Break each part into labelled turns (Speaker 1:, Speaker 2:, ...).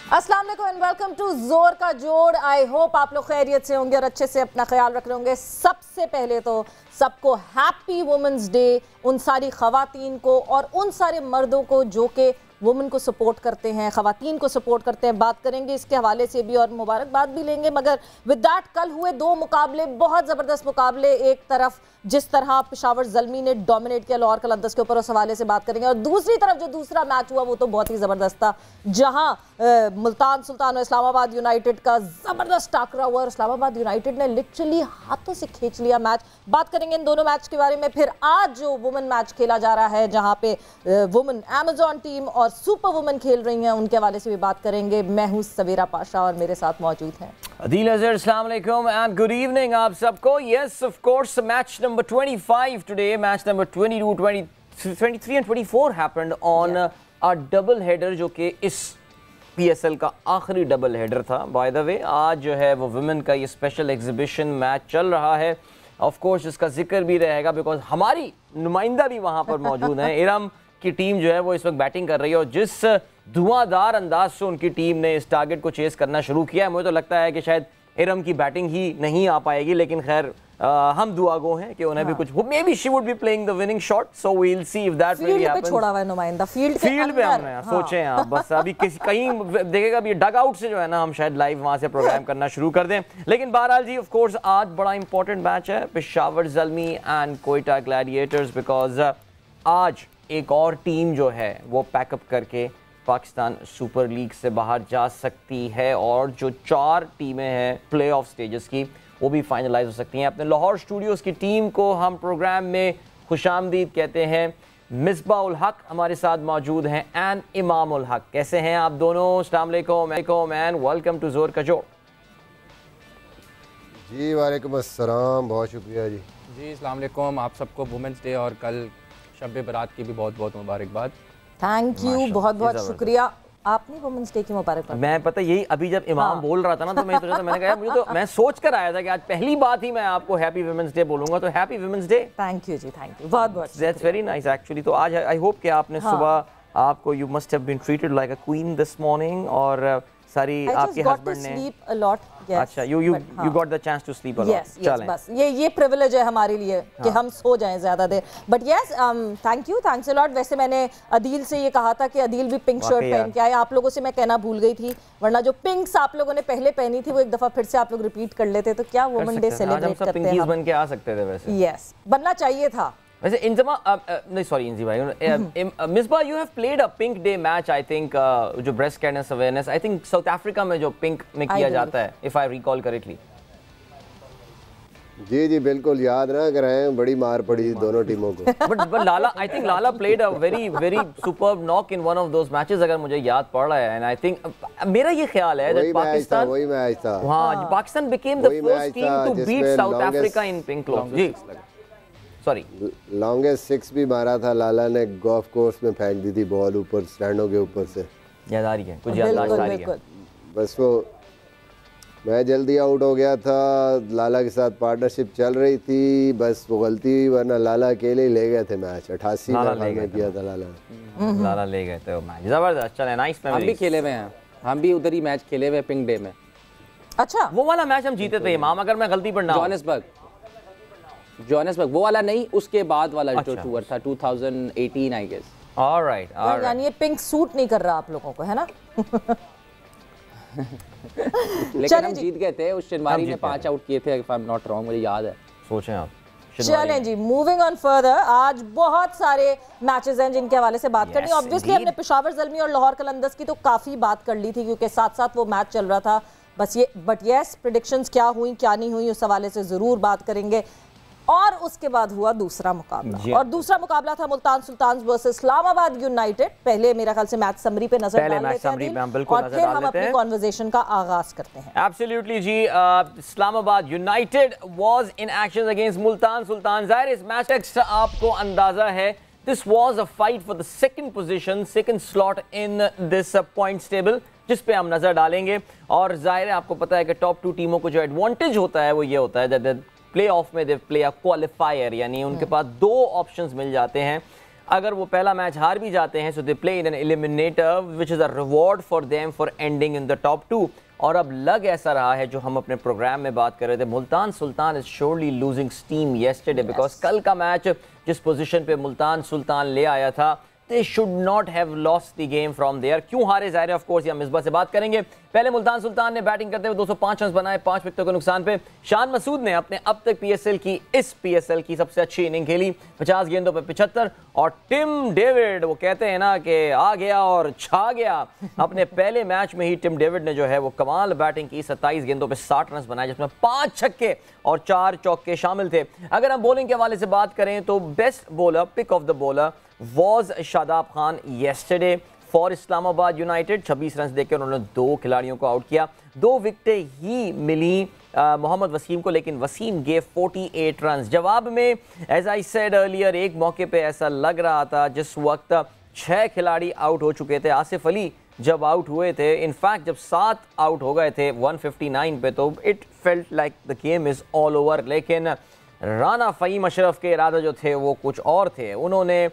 Speaker 1: अस्सलाम वालेकुम and welcome to जोर का जोड़। आई होप आप लोग खैरियत से होंगे और अच्छे से अपना ख्याल रख रहे होंगे। सबसे पहले तो सबको हैप्पी वुमेंस डे, उन सारी खवातीन को और उन सारे मर्दों को जो कि वुमेन को सपोर्ट करते हैं, खवातीन को सपोर्ट करते हैं। बात करेंगे इसके हवाले से भी और मुबारकबाद भी लेंगे। मगर विद दैट कल हुए दो मुकाबले, बहुत ज़बरदस्त मुकाबले। एक तरफ जिस तरह पेशावर ज़ल्मी ने डोमिनेट किया लाहौर कलंदर्स के ऊपर, उस हवाले से बात करेंगे। और दूसरी तरफ जो दूसरा मैच हुआ वो तो बहुत ही ज़बरदस्त था, जहां मुल्तान सुल्तान और इस्लामाबाद यूनाइटेड का ज़बरदस्त टाकरा हुआ और इस्लामाबाद यूनाइटेड ने लिटरली हाथों से खींच लिया मैच। बात करेंगे इन दोनों मैच के बारे में। फिर आज जो वुमेन मैच खेला जा रहा है, जहां पे वुमेन अमेजॉन टीम और सुपर वुमेन खेल रही हैं, उनके हवाले से भी बात करेंगे। मैं हूं सवेरा पाशा और मेरे साथ मौजूद हैं
Speaker 2: अदील अज़हर। अस्सलाम वालेकुम एंड गुड इवनिंग आप सबको। Yes of course, match number 25 today, match number 22, 23 and 24 happened on a double header, जो कि इस PSL का आखिरी डबल हेडर था। बाय द वे, आज जो है वो वुमेन का ये स्पेशल एग्जीबिशन मैच चल रहा है। ऑफ कोर्स इसका जिक्र भी रहेगा बिकॉज हमारी नुमाइंदा भी वहाँ पर मौजूद है। इरम की टीम जो है वो इस वक्त बैटिंग कर रही है और जिस धुआंधार अंदाज से उनकी टीम ने इस टारगेट को चेस करना शुरू किया है, मुझे तो लगता है कि शायद इरम की बैटिंग ही नहीं आ पाएगी। लेकिन खैर हम दुआ गो हैं कि उन्हें भी कुछ, maybe she would be playing the winning shot, so we will see if that really happens.
Speaker 1: छोड़ा हुआ है नुमाइंदा फील्ड
Speaker 2: पे हमने सोचे हैं आप बस अभी किसी कहीं देखेगा भी डग आउट से जो है ना, हम शायद लाइव वहां से प्रोग्राम करना शुरू कर दें। लेकिन बहरहाल जी, ऑफ कोर्स आज बड़ा इंपॉर्टेंट मैच है, Peshawar Zalmi and Quetta Gladiators, because आज एक और टीम जो है वो पैकअप करके पाकिस्तान सुपर लीग से बाहर जा सकती है और जो 4 टीमें हैं प्ले ऑफ स्टेजेस की, वो भी फाइनलाइज हो सकती हैं। अपने लाहौर स्टूडियोज़ की टीम को हम प्रोग्राम में खुशामदीद कहते हैं। मिसबा उल हक हमारे साथ मौजूद हैं एंड इमाम उल हक। कैसे हैं आप दोनों? अस्सलाम वालेकुम एंड वेलकम टू जोर का जोड़।
Speaker 3: जी वालेकुम अस्सलाम, बहुत शुक्रिया जी।
Speaker 4: जी अस्सलाम वालेकुम, आप सबको वुमेंस डे और कल शब बारात की भी बहुत बहुत मुबारकबाद।
Speaker 1: थैंक यू, बहुत बहुत शुक्रिया। आपने वुमेंस डे की मुबारकबाद।
Speaker 2: मैं पता यही अभी जब इमाम बोल रहा था ना, तो मैं सोचा था, मैंने कहा मुझे तो, मैं सोच कर आया था कि आज पहली बात ही मैं आपको हैप्पी वुमेंस डे बोलूंगा, तो happy women's day.
Speaker 1: Thank you जी, थैंक यू, बहुत बहुत।
Speaker 2: That's very nice actually. तो आज आई होप कि आपने सुबह आपको, you must have been treated like a queen this morning, और सारी आपके हस्बैंड ने
Speaker 1: स्लीप अ लॉट।
Speaker 2: अच्छा, you got the chance to sleep a lot.
Speaker 1: चलें, बस ये प्रिविलेज है हमारे लिए कि हम सो जाएं ज़्यादा देर। But yes, thank you, thanks a lot. वैसे मैंने अदील से ये कहा था कि अदील भी पिंक शर्ट पहन के आए। आप लोगों से मैं कहना भूल गई थी, वरना जो पिंक्स आप लोगों ने पहले पहनी थी वो एक दफ़ा फिर से आप लोग रिपीट कर लेते तो क्या वुमेन डे सेलिब्रेट करते हैं हम।
Speaker 2: बन के आ सकते थे वैसे।
Speaker 1: यस, बनना चाहिए था
Speaker 2: वैसे। इंजमा नहीं, सॉरी इंजी भाई, Misbah, you have played a pink day match I think, जो breast cancer awareness, I think South Africa में जो पिंक में किया जाता है, इफ आई रिकॉल करेक्टली।
Speaker 3: जी जी बिल्कुल याद ना कराएं, बड़ी मार पड़ी दोनों टीमों को।
Speaker 2: But Lala, I think Lala played a very very superb knock in one of those matches, अगर मुझे याद पड़ रहा है। एंड आई थिंक, मेरा ये ख्याल है दैट पाकिस्तान,
Speaker 3: वही मैच था,
Speaker 2: हां, Pakistan became the first team to beat South Africa in pink cloth. जी सॉरी,
Speaker 3: लॉन्गेस्ट 6 भी मारा था लाला ने, गोल्फ कोर्स में फेंक दी थी बॉल ऊपर स्टैंडों के ऊपर से।
Speaker 2: याद आ रही है कुछ? याददाश्त आ रही है
Speaker 3: बस। वो मैं जल्दी आउट हो गया था, लाला के साथ पार्टनरशिप चल रही थी, बस वो गलती हुई, वरना लाला अकेले ही ले गए थे मैच। 88 में किया था लाला
Speaker 2: ले गए थे वो मैच। जबरदस्त, चले, नाइस मेमोरीज।
Speaker 4: हम भी खेले हुए हैं, हम भी उधर ही मैच खेले हुए पिंक डे में।
Speaker 1: अच्छा,
Speaker 2: वो वाला मैच हम जीते थे इमाम, अगर मैं गलती पर ना,
Speaker 4: जोहानिसबर्ग वो वाला नहीं, उसके बाद वाला जो टूर था 2018 आई गेस।
Speaker 2: ऑलराइट,
Speaker 1: यानी ये पिंक सूट नहीं कर रहा आप लोगों को, है ना?
Speaker 4: लेकिन हम जीत गए थे, उस शनिवारी ने 5 आउट किए थे, if I am not wrong, मुझे याद है।
Speaker 2: सोचें आप।
Speaker 1: चलें जी, मूविंग ऑन फर्दर। आज बहुत सारे मैचेस हैं जिनके हवाले से बात करनी है। ऑब्वियसली हमने पेशावर ज़ल्मी और लाहौर कलंदर्स की तो काफ़ी बात कर ली थी, क्योंकि साथ साथ वो मैच चल रहा था। बस ये, बट यस, प्रेडिक्शंस क्या हुई क्या नहीं हुई, उस हवाले से ज़रूर बात करेंगे। और उसके बाद हुआ दूसरा मुकाबला, और दूसरा मुकाबला था मुल्तान सुल्तान वर्सेस इस्लामाबाद यूनाइटेड। पहले मेरा ख्याल से मैच समरी पे नजर डाल लेते हैं और फिर हम अपनी कॉन्वर्सेशन का आगाज करते हैं।
Speaker 2: एब्सोल्युटली जी, Islamabad United was in action against Multan Sultan. जाहिर इस मैच टेक्स्ट आपको अंदाजा है, this was a fight for the second position, second slot in this points table, जिस पे हम नजर डालेंगे। और जाहिर है आपको पता है कि टॉप 2 टीमों को जो एडवांटेज होता है वो ये होता है दैट प्ले ऑफ में दे प्ले अ क्वालिफायर, यानी उनके पास 2 ऑप्शंस मिल जाते हैं अगर वो पहला मैच हार भी जाते हैं, so they play in an eliminator which is a reward for them for ending in the top 2। और अब लग ऐसा रहा है, जो हम अपने प्रोग्राम में बात कर रहे थे, Multan Sultan is surely losing steam yesterday, because कल का मैच जिस पोजीशन पे मुल्तान सुल्तान ले आया था, they should not have lost the game from there। क्यों हारे, ज़ाहिर है ऑफ कोर्स, हम मिसबा से बात करेंगे। पहले मुल्तान सुल्तान ने बैटिंग करते हुए 205 रन बनाए 5 विकेटों के नुकसान पे। शान मसूद ने अपने अब तक इस पीएसएल की सबसे अच्छी इनिंग खेली, 50 गेंदों पे 75। और टिम डेविड, वो कहते हैं ना कि आ गया और छा गया, अपने पहले मैच में ही टिम डेविड ने जो है वो कमाल बैटिंग की, 27 गेंदों पे 60 रन बनाए, जिसमें 5 छक्के और 4 चौके शामिल थे। अगर हम बॉलिंग के हवाले से बात करें तो best bowler, pick of the bowler was Shadab Khan yesterday for Islamabad United. 26 run देकर उन्होंने 2 खिलाड़ियों को आउट किया। 2 विकेटें ही मिली मोहम्मद वसीम को, लेकिन वसीम गेव 48 रन। जवाब में एज आई सेड अर्लियर, एक मौके पे ऐसा लग रहा था जिस वक्त 6 खिलाड़ी आउट हो चुके थे। आसिफ अली जब आउट हुए थे, इनफैक्ट जब 7 आउट हो गए थे 159 पे, तो it felt like the game is all over. लेकिन राना फ़हीम अशरफ के इरादे जो थे वो कुछ और थे। उन्होंने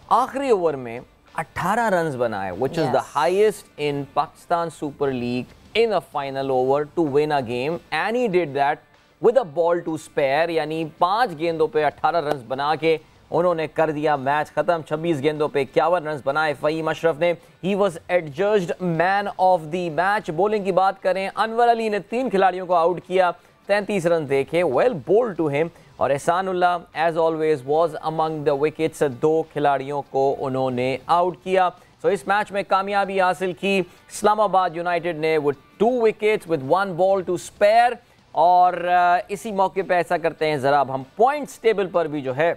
Speaker 2: आखिरी ओवर में 18 रन बनाए, which is the highest in Pakistan super league in a final over to win a game, and he did that with a ball to spare. यानी 5 गेंदों पे 18 रन बना के उन्होंने कर दिया मैच खत्म। 26 गेंदों पे 51 रन बनाए फ़हीम अशरफ ने। He was adjudged man of the match. Bowling की बात करें, अनवर अली ने 3 खिलाड़ियों को आउट किया, 33 रन देखे, वेल बोल्ड टू हिम। और Ehsanullah as always was among the wickets, 2 खिलाड़ियों को उन्होंने आउट किया। सो इस मैच में कामयाबी हासिल की इस्लामाबाद यूनाइटेड ने with 2 wickets with 1 ball to spare. और इसी मौके पे ऐसा करते हैं, ज़रा अब हम पॉइंट्स टेबल पर भी जो है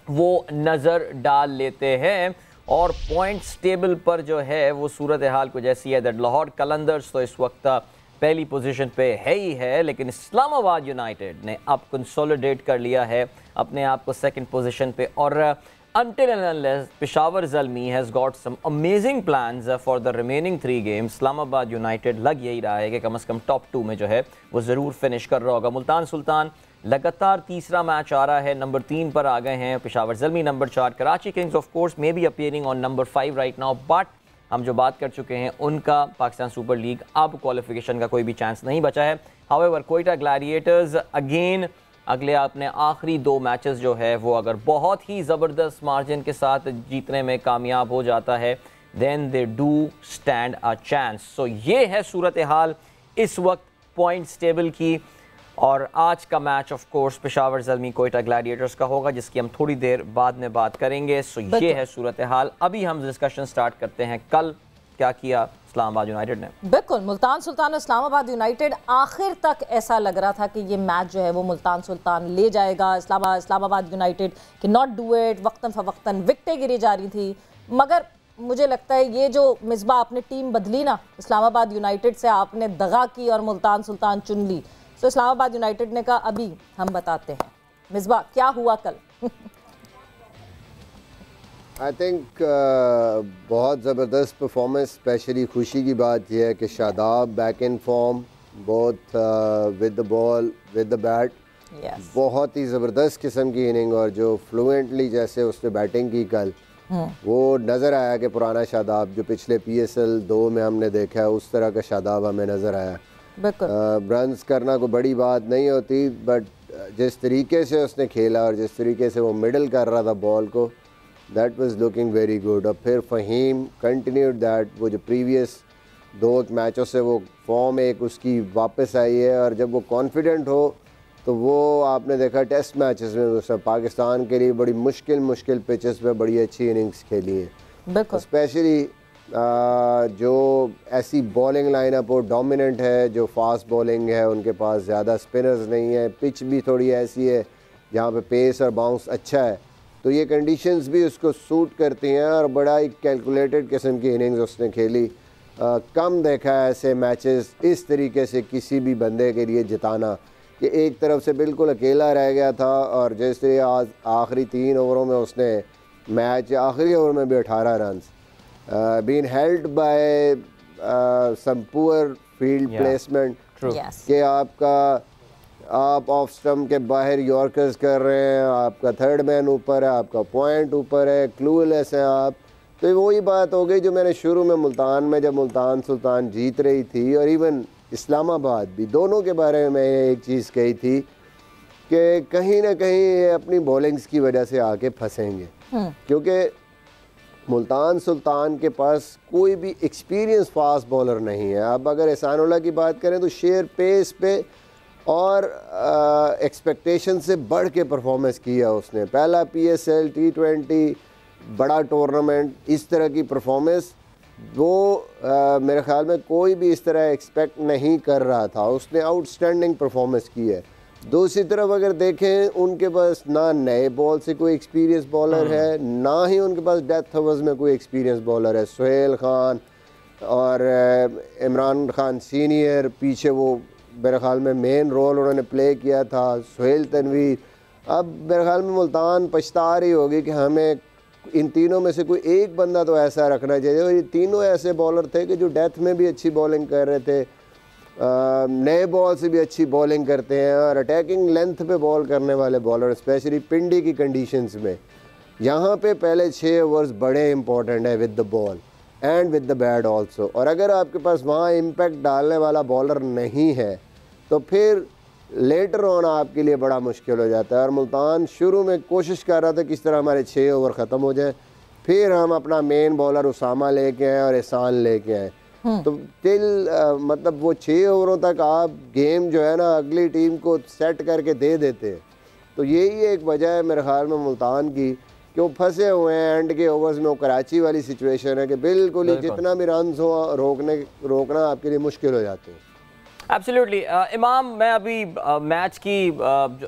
Speaker 2: वो नज़र डाल लेते हैं। और पॉइंट्स टेबल पर जो है वो सूरत हाल कुछ ऐसी है दैट लाहौर कलंदर्स तो इस वक्त पहली पोजीशन पे है ही है, लेकिन इस्लामाबाद यूनाइटेड ने अब कंसोलिडेट कर लिया है अपने आप को सेकंड पोजीशन पे। और until and unless Peshawar Zalmi has got some amazing plans for the remaining 3 games, Islamabad United लग यही रहा है कि कम से कम टॉप 2 में जो है वो ज़रूर फिनिश कर रहा होगा। मुल्तान सुल्तान लगातार तीसरा मैच आ रहा है, नंबर 3 पर आ गए हैं। Peshawar Zalmi number 4। Karachi Kings of course may be appearing on number 5 right now, but हम जो बात कर चुके हैं उनका पाकिस्तान सुपर लीग अब क्वालिफिकेशन का कोई भी चांस नहीं बचा है। हाउएवर कोयटा ग्लैडिएटर्स अगेन अगले अपने आखिरी 2 मैचेस जो है वो अगर बहुत ही ज़बरदस्त मार्जिन के साथ जीतने में कामयाब हो जाता है, then they do stand a chance. So ये है सूरत हाल इस वक्त पॉइंट्स टेबल की। और आज का match of course Peshawar Zalmi Quetta Gladiators का होगा, जिसकी हम थोड़ी देर बाद में बात करेंगे। सो ये है सूरत हाल। अभी हम डिस्कशन स्टार्ट करते हैं कल क्या किया इस्लामाबाद यूनाइटेड ने।
Speaker 1: बिल्कुल, मुल्तान सुल्तान और इस्लामाबाद यूनाइटेड आखिर तक ऐसा लग रहा था कि ये मैच जो है वो मुल्तान सुल्तान ले जाएगा। इस्लामाबाद यूनाइटेड कि नॉट डू इट, वक्तन फ़वक्तन विकटें गिरी जा रही थी। मगर मुझे लगता है ये जो मिसबा आपने टीम बदली ना, इस्लामाबाद यूनाइटेड से आपने दगा की और मुल्तान सुल्तान चुन ली। तो इस्लामाबाद यूनाइटेड ने कहा अभी हम बताते हैं। मिसबा क्या हुआ कल?
Speaker 3: आई थिंक बहुत ज़बरदस्त परफॉर्मेंस। स्पेशली खुशी की बात यह है कि Shadab back in form, both with the ball with the bat, बहुत ही ज़बरदस्त किस्म की इनिंग। और जो फ्लुएंटली जैसे उसने बैटिंग की कल, वो नज़र आया कि पुराना शादाब जो पिछले PSL 2 में हमने देखा है उस तरह का शादाब हमें नज़र आया। रन्स करना कोई बड़ी बात नहीं होती, बट जिस तरीके से उसने खेला और जिस तरीके से वो मिडल कर रहा था बॉल को, that was looking very good. और फिर फ़हीम कंटिन्यूड दैट, वो जो प्रीवियस 2 मैचों से वो फॉर्म एक उसकी वापस आई है। और जब वो कॉन्फिडेंट हो तो वो आपने देखा टेस्ट मैचेस में उसने पाकिस्तान के लिए बड़ी मुश्किल पिचेस पे बड़ी अच्छी इनिंग्स खेली है। स्पेशली जो ऐसी बॉलिंग लाइनअप वो डोमिनेंट है, जो फास्ट बॉलिंग है, उनके पास ज़्यादा स्पिनर्स नहीं है, पिच भी थोड़ी ऐसी है जहाँ पे पेस और बाउंस अच्छा है, तो ये कंडीशंस भी उसको सूट करती हैं। और बड़ा ही कैलकुलेटेड किस्म की इनिंग्स उसने खेली। कम देखा है ऐसे मैचेस इस तरीके से किसी भी बंदे के लिए जिताना, कि एक तरफ से बिल्कुल अकेला रह गया था और जिस तरह आज आखिरी 3 ओवरों में उसने मैच आखिरी ओवर में भी 18 run been held by some poor field placement, कि आपका आप ऑफ स्टम्प के बाहर यॉर्कर्स कर रहे हैं, आपका थर्ड मैन ऊपर है, आपका पॉइंट ऊपर है, क्लूलेस हैं आप। तो वही बात हो गई जो मैंने शुरू में मुल्तान में, जब मुल्तान सुल्तान जीत रही थी और इवन इस्लामाबाद भी, दोनों के बारे में मैंने एक चीज़ कही थी कि कहीं ना कहीं ये अपनी बॉलिंग्स की वजह से आके फंसेंगे, क्योंकि मुल्तान सुल्तान के पास कोई भी एक्सपीरियंस फास्ट बॉलर नहीं है। अब अगर एहसानुल्लाह की बात करें तो शेयर पेस पे और एक्सपेक्टेशन से बढ़ के परफॉर्मेंस किया उसने। पहला PSL T20 बड़ा टूर्नामेंट, इस तरह की परफॉर्मेंस वो मेरे ख्याल में कोई भी इस तरह एक्सपेक्ट नहीं कर रहा था। उसने आउटस्टैंडिंग परफॉर्मेंस की है। दूसरी तरफ अगर देखें, उनके पास ना नए बॉल से कोई एक्सपीरियंस बॉलर है, ना ही उनके पास डेथ ओवर्स में कोई एक्सपीरियंस बॉलर है। सुहेल खान और इमरान खान सीनियर पीछे, वो मेरे ख्याल में मेन रोल उन्होंने प्ले किया था। सुहेल तनवीर, अब मेरे ख्याल में मुल्तान पछता रही होगी कि हमें इन तीनों में से कोई एक बंदा तो ऐसा रखना चाहिए। और ये तीनों ऐसे बॉलर थे कि जो डेथ में भी अच्छी बॉलिंग कर रहे थे, नए बॉल से भी अच्छी बॉलिंग करते हैं और अटैकिंग लेंथ पे बॉल करने वाले बॉलर, स्पेशली पिंडी की कंडीशंस में। यहाँ पे पहले 6 ओवर्स बड़े इंपॉर्टेंट है with the ball and with the bat also. और अगर आपके पास वहाँ इम्पैक्ट डालने वाला बॉलर नहीं है तो फिर लेटर ऑन आपके लिए बड़ा मुश्किल हो जाता है। और मुल्तान शुरू में कोशिश कर रहा था किस तरह हमारे 6 ओवर ख़त्म हो जाए, फिर हम अपना मेन बॉलर उसामा लेके आए और एहसान लेके आए। तो टिल मतलब वो 6 ओवरों तक आप गेम जो है ना अगली टीम को सेट करके दे देते हैं। तो यही एक वजह है मेरे ख्याल में मुल्तान की कि वो फंसे हुए हैं एंड के ओवर्स में। वो कराची वाली सिचुएशन है कि बिल्कुल ही जितना भी रन हो रोकना आपके लिए मुश्किल हो जाते हैं।
Speaker 2: एब्सोल्युटली इमाम, मैं अभी मैच की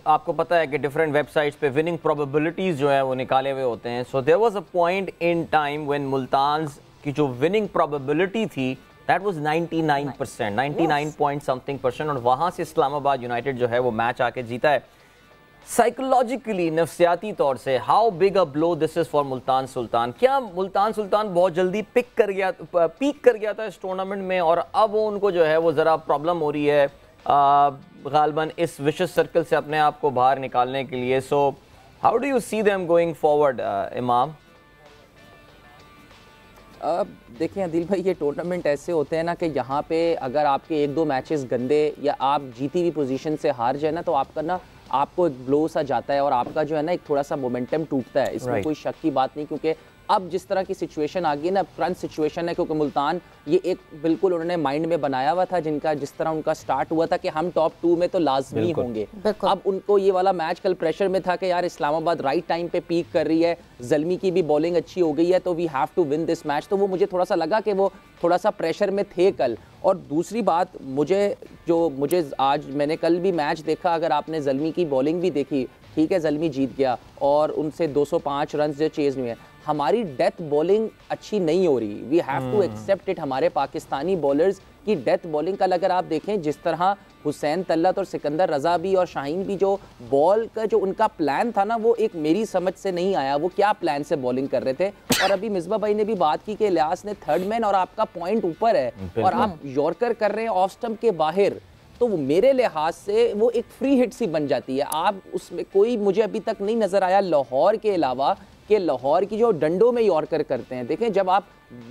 Speaker 2: आपको पता है कि डिफरेंट वेबसाइट्स पे विनिंग प्रोबेबिलिटीज़ जो है वो निकाले हुए होते हैं। So there was a point in time when Multan की जो विनिंग प्रोबेबिलिटी थी दैट वाज 99%, 99 पॉइंट समथिंग %। और वहाँ से इस्लामाबाद यूनाइटेड जो है वो मैच आके जीता है। साइकोलॉजिकली, नफ्सियाती तौर से, how big a blow this is for Multan Sultan? क्या मुल्तान सुल्तान बहुत जल्दी पीक कर गया था इस टूर्नामेंट में और अब वो उनको जो है वो ज़रा प्रॉब्लम हो रही है गालबन इस विशेष सर्कल से अपने आप को बाहर निकालने के लिए? So how do you see them going forward इमाम?
Speaker 4: देखिए अदिल भाई, ये टूर्नामेंट ऐसे होते हैं ना कि यहाँ पे अगर आपके 1-2 मैचेस गंदे या आप जीती हुई पोजीशन से हार जाए ना, तो आपका ना आपको एक ब्लो सा जाता है और आपका जो है ना एक थोड़ा सा मोमेंटम टूटता है। इसमें कोई शक की बात नहीं, क्योंकि अब जिस तरह की सिचुएशन आ गई ना, क्रंच सिचुएशन है, क्योंकि मुल्तान ये एक बिल्कुल उन्होंने माइंड में बनाया हुआ था, जिनका जिस तरह उनका स्टार्ट हुआ था कि हम टॉप 2 में तो लाजमी होंगे। अब उनको ये वाला मैच कल प्रेशर में था कि यार इस्लामाबाद राइट टाइम पे पीक कर रही है, जल्मी की भी बॉलिंग अच्छी हो गई है, तो we have to win this match. तो वो मुझे थोड़ा सा लगा कि वो थोड़ा सा प्रेशर में थे कल। और दूसरी बात, मुझे आज मैंने कल भी मैच देखा, अगर आपने जल्मी की बॉलिंग भी देखी, ठीक है जल्मी जीत गया और उनसे 205 रन जो चेज हुए हैं। हमारी डेथ बॉलिंग अच्छी नहीं हो रही, we have to accept it. हमारे पाकिस्तानी बॉलर्स की डेथ बॉलिंग कल अगर आप देखें, जिस तरह हुसैन तल्लत और सिकंदर रजा भी और शाहीन भी, जो बॉल का जो उनका प्लान था ना, वो एक मेरी समझ से नहीं आया, वो क्या प्लान से बॉलिंग कर रहे थे। और अभी मिसबा भाई ने भी बात की कि इलियास ने थर्ड मैन और आपका पॉइंट ऊपर है और आप यॉर्कर कर रहे हैं ऑफ स्टंप के बाहर, तो वो मेरे लिहाज से वो एक फ्री हिट सी बन जाती है। आप उसमें कोई मुझे अभी तक नहीं नजर आया लाहौर के अलावा कि लाहौर की जो डंडों में यॉर्कर करते हैं। देखें, जब आप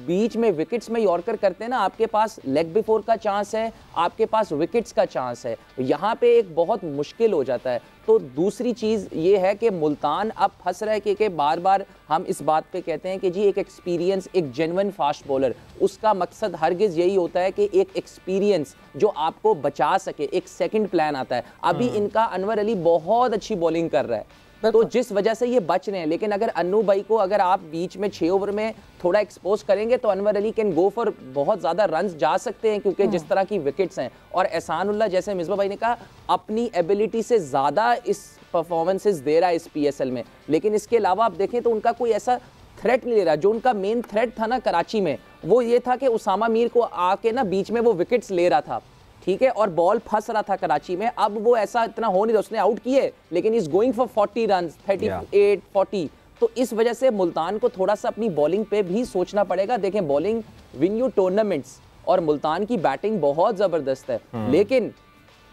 Speaker 4: बीच में विकेट्स में यॉर्कर करते हैं ना, आपके पास लेग बिफोर का चांस है, आपके पास विकेट्स का चांस है, यहाँ पे एक बहुत मुश्किल हो जाता है। तो दूसरी चीज़ ये है कि मुल्तान अब फंस रहा है कि बार बार हम इस बात पे कहते हैं कि जी एक एक्सपीरियंस, एक जेन्युइन फास्ट बॉलर, उसका मकसद हरगिज़ यही होता है कि एक एक्सपीरियंस जो आपको बचा सके, एक सेकंड प्लान आता है। अभी इनका अनवर अली बहुत अच्छी बॉलिंग कर रहा है, तो जिस वजह से ये बच रहे हैं। लेकिन अगर अन्नू भाई को अगर आप बीच में 6 ओवर में थोड़ा एक्सपोज करेंगे तो Anwar Ali can go for बहुत ज़्यादा रन्स जा सकते हैं, क्योंकि जिस तरह की विकेट्स हैं। और एहसानुल्लाह, जैसे मिसबा भाई ने कहा, अपनी एबिलिटी से ज़्यादा इस परफॉर्मेंसेस दे रहा है इस PSL में। लेकिन इसके अलावा आप देखें तो उनका कोई ऐसा थ्रेट नहीं ले रहा। जो उनका मेन थ्रेट था ना कराची में, वो ये था कि उसामा मीर को आके ना बीच में वो विकेट्स ले रहा था, ठीक है, और बॉल फंस रहा था कराची में। अब वो ऐसा इतना हो नहीं रहा, उसने आउट किए लेकिन इज गोइंग फॉर 40 रन, 38, 40। तो इस वजह से मुल्तान को थोड़ा सा अपनी बॉलिंग पे भी सोचना पड़ेगा। देखें, बॉलिंग विन यू टूर्नामेंट्स, और मुल्तान की बैटिंग बहुत जबरदस्त है, लेकिन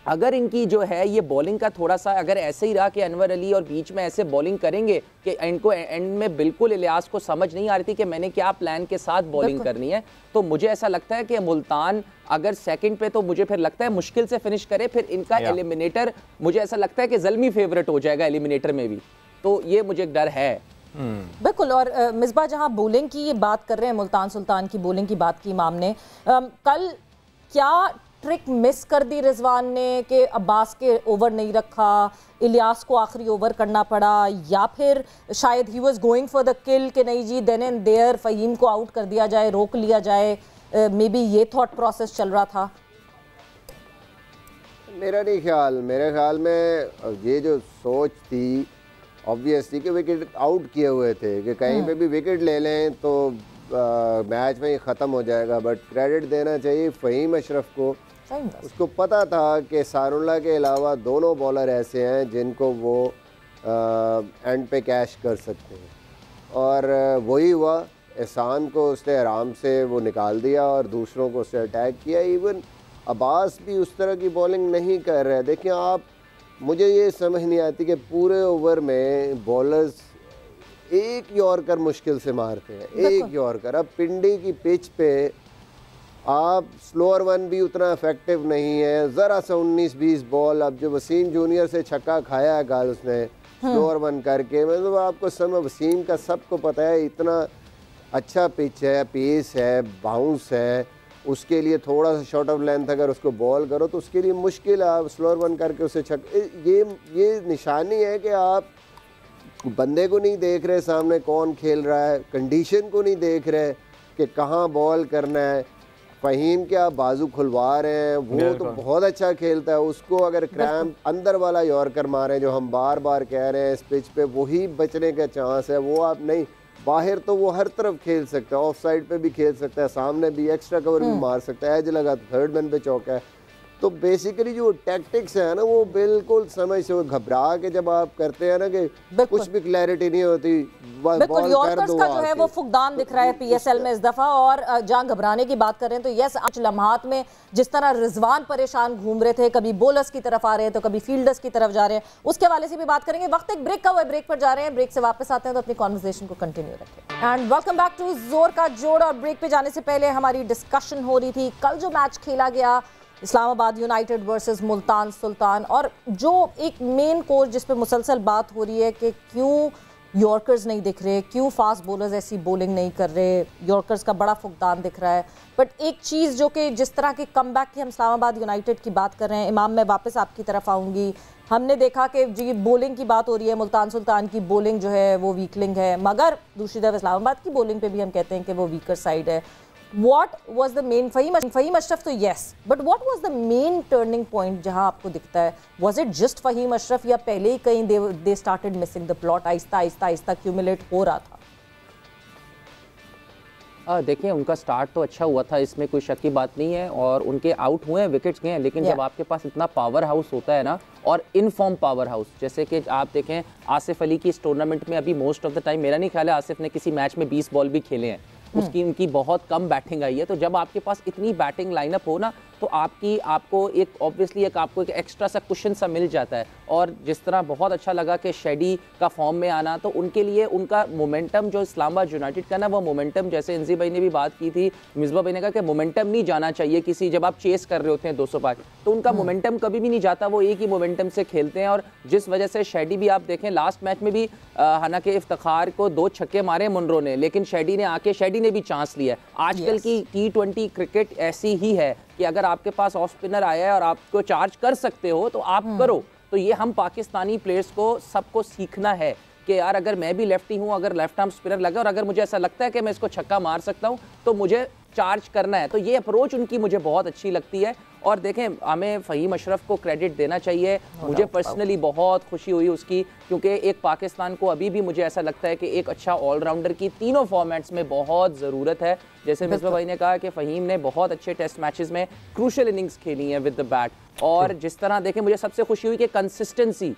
Speaker 4: अगर इनकी जो है ये बॉलिंग का थोड़ा सा अगर ऐसे ही रहा कि अनवर अली और बीच में ऐसे बॉलिंग करेंगे कि इनको एंड में बिल्कुल इलियास को समझ नहीं आ रही थी कि मैंने क्या प्लान के साथ बॉलिंग करनी है, तो मुझे ऐसा लगता है कि मुल्तान अगर सेकंड पे तो मुझे फिर लगता है मुश्किल से फिनिश करे, फिर इनका एलिमिनेटर मुझे ऐसा लगता है कि ज़ल्मी फेवरेट हो जाएगा एलिमिनेटर में भी, तो ये मुझे डर है।
Speaker 1: बिल्कुल। और मिसबा जहां बॉलिंग की ये बात कर रहे हैं, मुल्तान सुल्तान की बॉलिंग की बात की इमाम ने, कल क्या ट्रिक मिस कर दी रिजवान ने कि अब्बास के ओवर नहीं रखा, इलियास को आखिरी ओवर करना पड़ा, या फिर शायद he was going for the किल कि नहीं जी देन एंड देयर फ़हीम को आउट कर दिया जाए, रोक लिया जाए, मे बी ये थॉट प्रोसेस चल रहा था?
Speaker 3: मेरे ख्याल में ये जो सोच थी ऑब्वियसली कि विकेट आउट किए हुए थे कि कहीं पे भी विकेट ले लें तो मैच में ही ख़त्म हो जाएगा, बट क्रेडिट देना चाहिए फ़हीम अशरफ को। उसको पता था कि सारुल्लाह के अलावा दोनों बॉलर ऐसे हैं जिनको वो एंड पे कैश कर सकते हैं, और वही हुआ। एहसान को उसने आराम से वो निकाल दिया और दूसरों को उसने अटैक किया। इवन अब्बास भी उस तरह की बॉलिंग नहीं कर रहे। देखिए आप, मुझे ये समझ नहीं आती कि पूरे ओवर में बॉलर्स एक यॉर्कर मुश्किल से मारते हैं, एक यॉर्कर। अब पिंडी की पिच पे आप स्लोअर वन भी उतना इफेक्टिव नहीं है, ज़रा सा 19-20 बॉल। अब जो वसीम जूनियर से छक्का खाया है कल उसने स्लोअर वन करके, मतलब आपको समझ, वसीम का सबको पता है इतना अच्छा पिच है, पेस है, बाउंस है, उसके लिए थोड़ा सा शॉर्ट ऑफ लेंथ अगर उसको बॉल करो तो उसके लिए मुश्किल है। आप स्लोअर वन करके उसे ये निशानी है कि आप बंदे को नहीं देख रहे सामने कौन खेल रहा है, कंडीशन को नहीं देख रहे कि कहाँ बॉल करना है। फ़हीम के आप बाजू खुलवा रहे हैं, वो तो बहुत अच्छा खेलता है, उसको अगर क्रैम्प अंदर वाला यॉर्कर मारें जो हम बार बार कह रहे हैं इस पिच पे, वही बचने का चांस है। वो आप नहीं, बाहर तो वो हर तरफ खेल सकता है, ऑफ साइड पे भी खेल सकता है, सामने भी एक्स्ट्रा कवर भी मार सकता है, एज लगा तो थर्ड मैन पे चौका है। तो बेसिकली जो टैक्टिक्स है ना वो बिल्कुल समझ से घबरा के जब आप करते हैं ना कि कुछ भी क्लैरिटी नहीं होती,
Speaker 1: बिल्कुल यॉर्कर्स का जो है वो फुकदान दिख रहा है पीएसएल में इस दफा। और जहां घबराने की बात कर रहे हैं तो यस, आज लम्हात में जिस तरह रिजवान परेशान घूम रहे थे, कभी बॉलर्स की तरफ आ रहे हैं तो कभी फील्डर्स की तरफ जा रहे हैं, उसके हवाले से भी बात करेंगे। वक्त एक ब्रेक का हुआ है, ब्रेक पर जा रहे हैं, ब्रेक से वापस आते हैं तो अपनी कॉन्वर्सेशन को कंटिन्यू रखें। एंड वेलकम बैक टू जोर का जोड़। और ब्रेक पे जाने से पहले हमारी डिस्कशन हो रही थी कल जो मैच खेला गया इस्लामाबाद यूनाइटेड वर्सेस मुल्तान सुल्तान, और जो एक मेन कोर जिस पे मुसलसल बात हो रही है कि क्यों यॉर्कर्स नहीं दिख रहे, क्यों फास्ट बॉलर्स ऐसी बॉलिंग नहीं कर रहे, यॉर्कर्स का बड़ा फुकदान दिख रहा है। बट एक चीज़ जो कि जिस तरह के कमबैक की हम इस्लामाबाद यूनाइटेड की बात कर रहे हैं, इमाम मैं वापस आपकी तरफ आऊँगी। हमने देखा कि जी बॉलिंग की बात हो रही है, मुल्तान सुल्तान की बॉलिंग जो है वो वीकलिंग है, मगर दूसरी तरफ इस्लामाबाद की बॉलिंग पे भी हम कहते हैं कि वो वीकर साइड है। What was the main Fahim Ashraf तो yes, but what was the main turning point जहां आपको दिखता है? Was it just Faheem Ashraf या पहले ही कहीं they started missing the plot, आहिस्ता accumulate हो रहा था?
Speaker 4: देखिए उनका स्टार्ट तो अच्छा हुआ था, इसमें कोई शक की बात नहीं है, और उनके आउट हुए हैं, विकेट्स गए हैं, लेकिन जब आपके पास इतना पावर हाउस होता है ना, और इनफॉर्म पावर हाउस, जैसे कि आप देखें आसिफ अली की इस टूर्नामेंट में अभी मोस्ट ऑफ द टाइम मेरा नहीं ख्याल है आसिफ ने किसी मैच में 20 बॉल भी खेले हैं, उनकी बहुत कम बैटिंग आई है। तो जब आपके पास इतनी बैटिंग लाइनअप हो ना तो आपको एक ऑब्वियसली आपको एक एक्स्ट्रा सा कुशन सा मिल जाता है। और जिस तरह बहुत अच्छा लगा कि शेडी का फॉर्म में आना, तो उनके लिए उनका मोमेंटम जो इस्लामाबाद यूनाइटेड का ना, वो मोमेंटम जैसे इंजी भाई ने भी बात की थी, मिसबा भाई ने कहा कि मोमेंटम नहीं जाना चाहिए किसी, जब आप चेस कर रहे होते हैं 205 तो उनका मोमेंटम कभी भी नहीं जाता, वो एक ही मोमेंटम से खेलते हैं। और जिस वजह से शेडी भी आप देखें लास्ट मैच में भी हालांकि इफ्तिखार को 2 छक्के मारे मुनरो ने, लेकिन शेडी ने भी चांस लिया। आजकल की T20 क्रिकेट ऐसी ही है कि अगर आपके पास ऑफ स्पिनर आया है और आपको चार्ज कर सकते हो तो आप करो। तो ये हम पाकिस्तानी प्लेयर्स को सबको सीखना है कि यार अगर मैं भी लेफ्टी हूँ, अगर लेफ्ट आर्म स्पिनर लगा और अगर मुझे ऐसा लगता है कि मैं इसको छक्का मार सकता हूँ तो मुझे चार्ज करना है। तो ये अप्रोच उनकी मुझे बहुत अच्छी लगती है। और देखें हमें फ़हीम अशरफ को क्रेडिट देना चाहिए, मुझे पर्सनली बहुत खुशी हुई उसकी, क्योंकि एक पाकिस्तान को अभी भी मुझे ऐसा लगता है कि एक अच्छा ऑलराउंडर की तीनों फॉर्मेट्स में बहुत ज़रूरत है। जैसे मिसबा भाई ने कहा कि फ़हीम ने बहुत अच्छे टेस्ट मैचेस में क्रूशल इनिंग्स खेली हैं विद द बैट, और जिस तरह देखें मुझे सबसे खुशी हुई कि कंसिस्टेंसी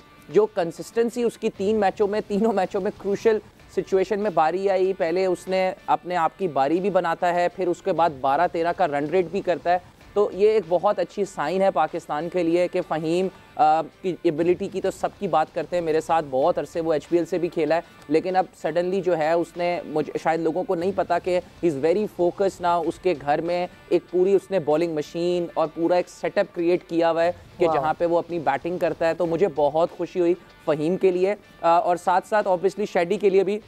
Speaker 4: उसकी तीनों मैचों में क्रूशल सिचुएशन में बारी आई, पहले उसने अपने आप की बारी भी बनाता है, फिर उसके बाद 12-13 का रन रेट भी करता है। तो ये एक बहुत अच्छी साइन है पाकिस्तान के लिए कि फ़हीम की एबिलिटी की तो सबकी बात करते हैं, मेरे साथ बहुत अरसे वो HPL से भी खेला है, लेकिन अब सडनली जो है उसने मुझे शायद लोगों को नहीं पता कि ही इज़ वेरी फोकस ना, उसके घर में एक पूरी उसने बॉलिंग मशीन और पूरा एक सेटअप क्रिएट किया हुआ है कि जहाँ पे वो अपनी बैटिंग करता है। तो मुझे बहुत खुशी हुई फ़हीम के लिए और साथ साथ ऑब्वियसली शेडी के लिए भी।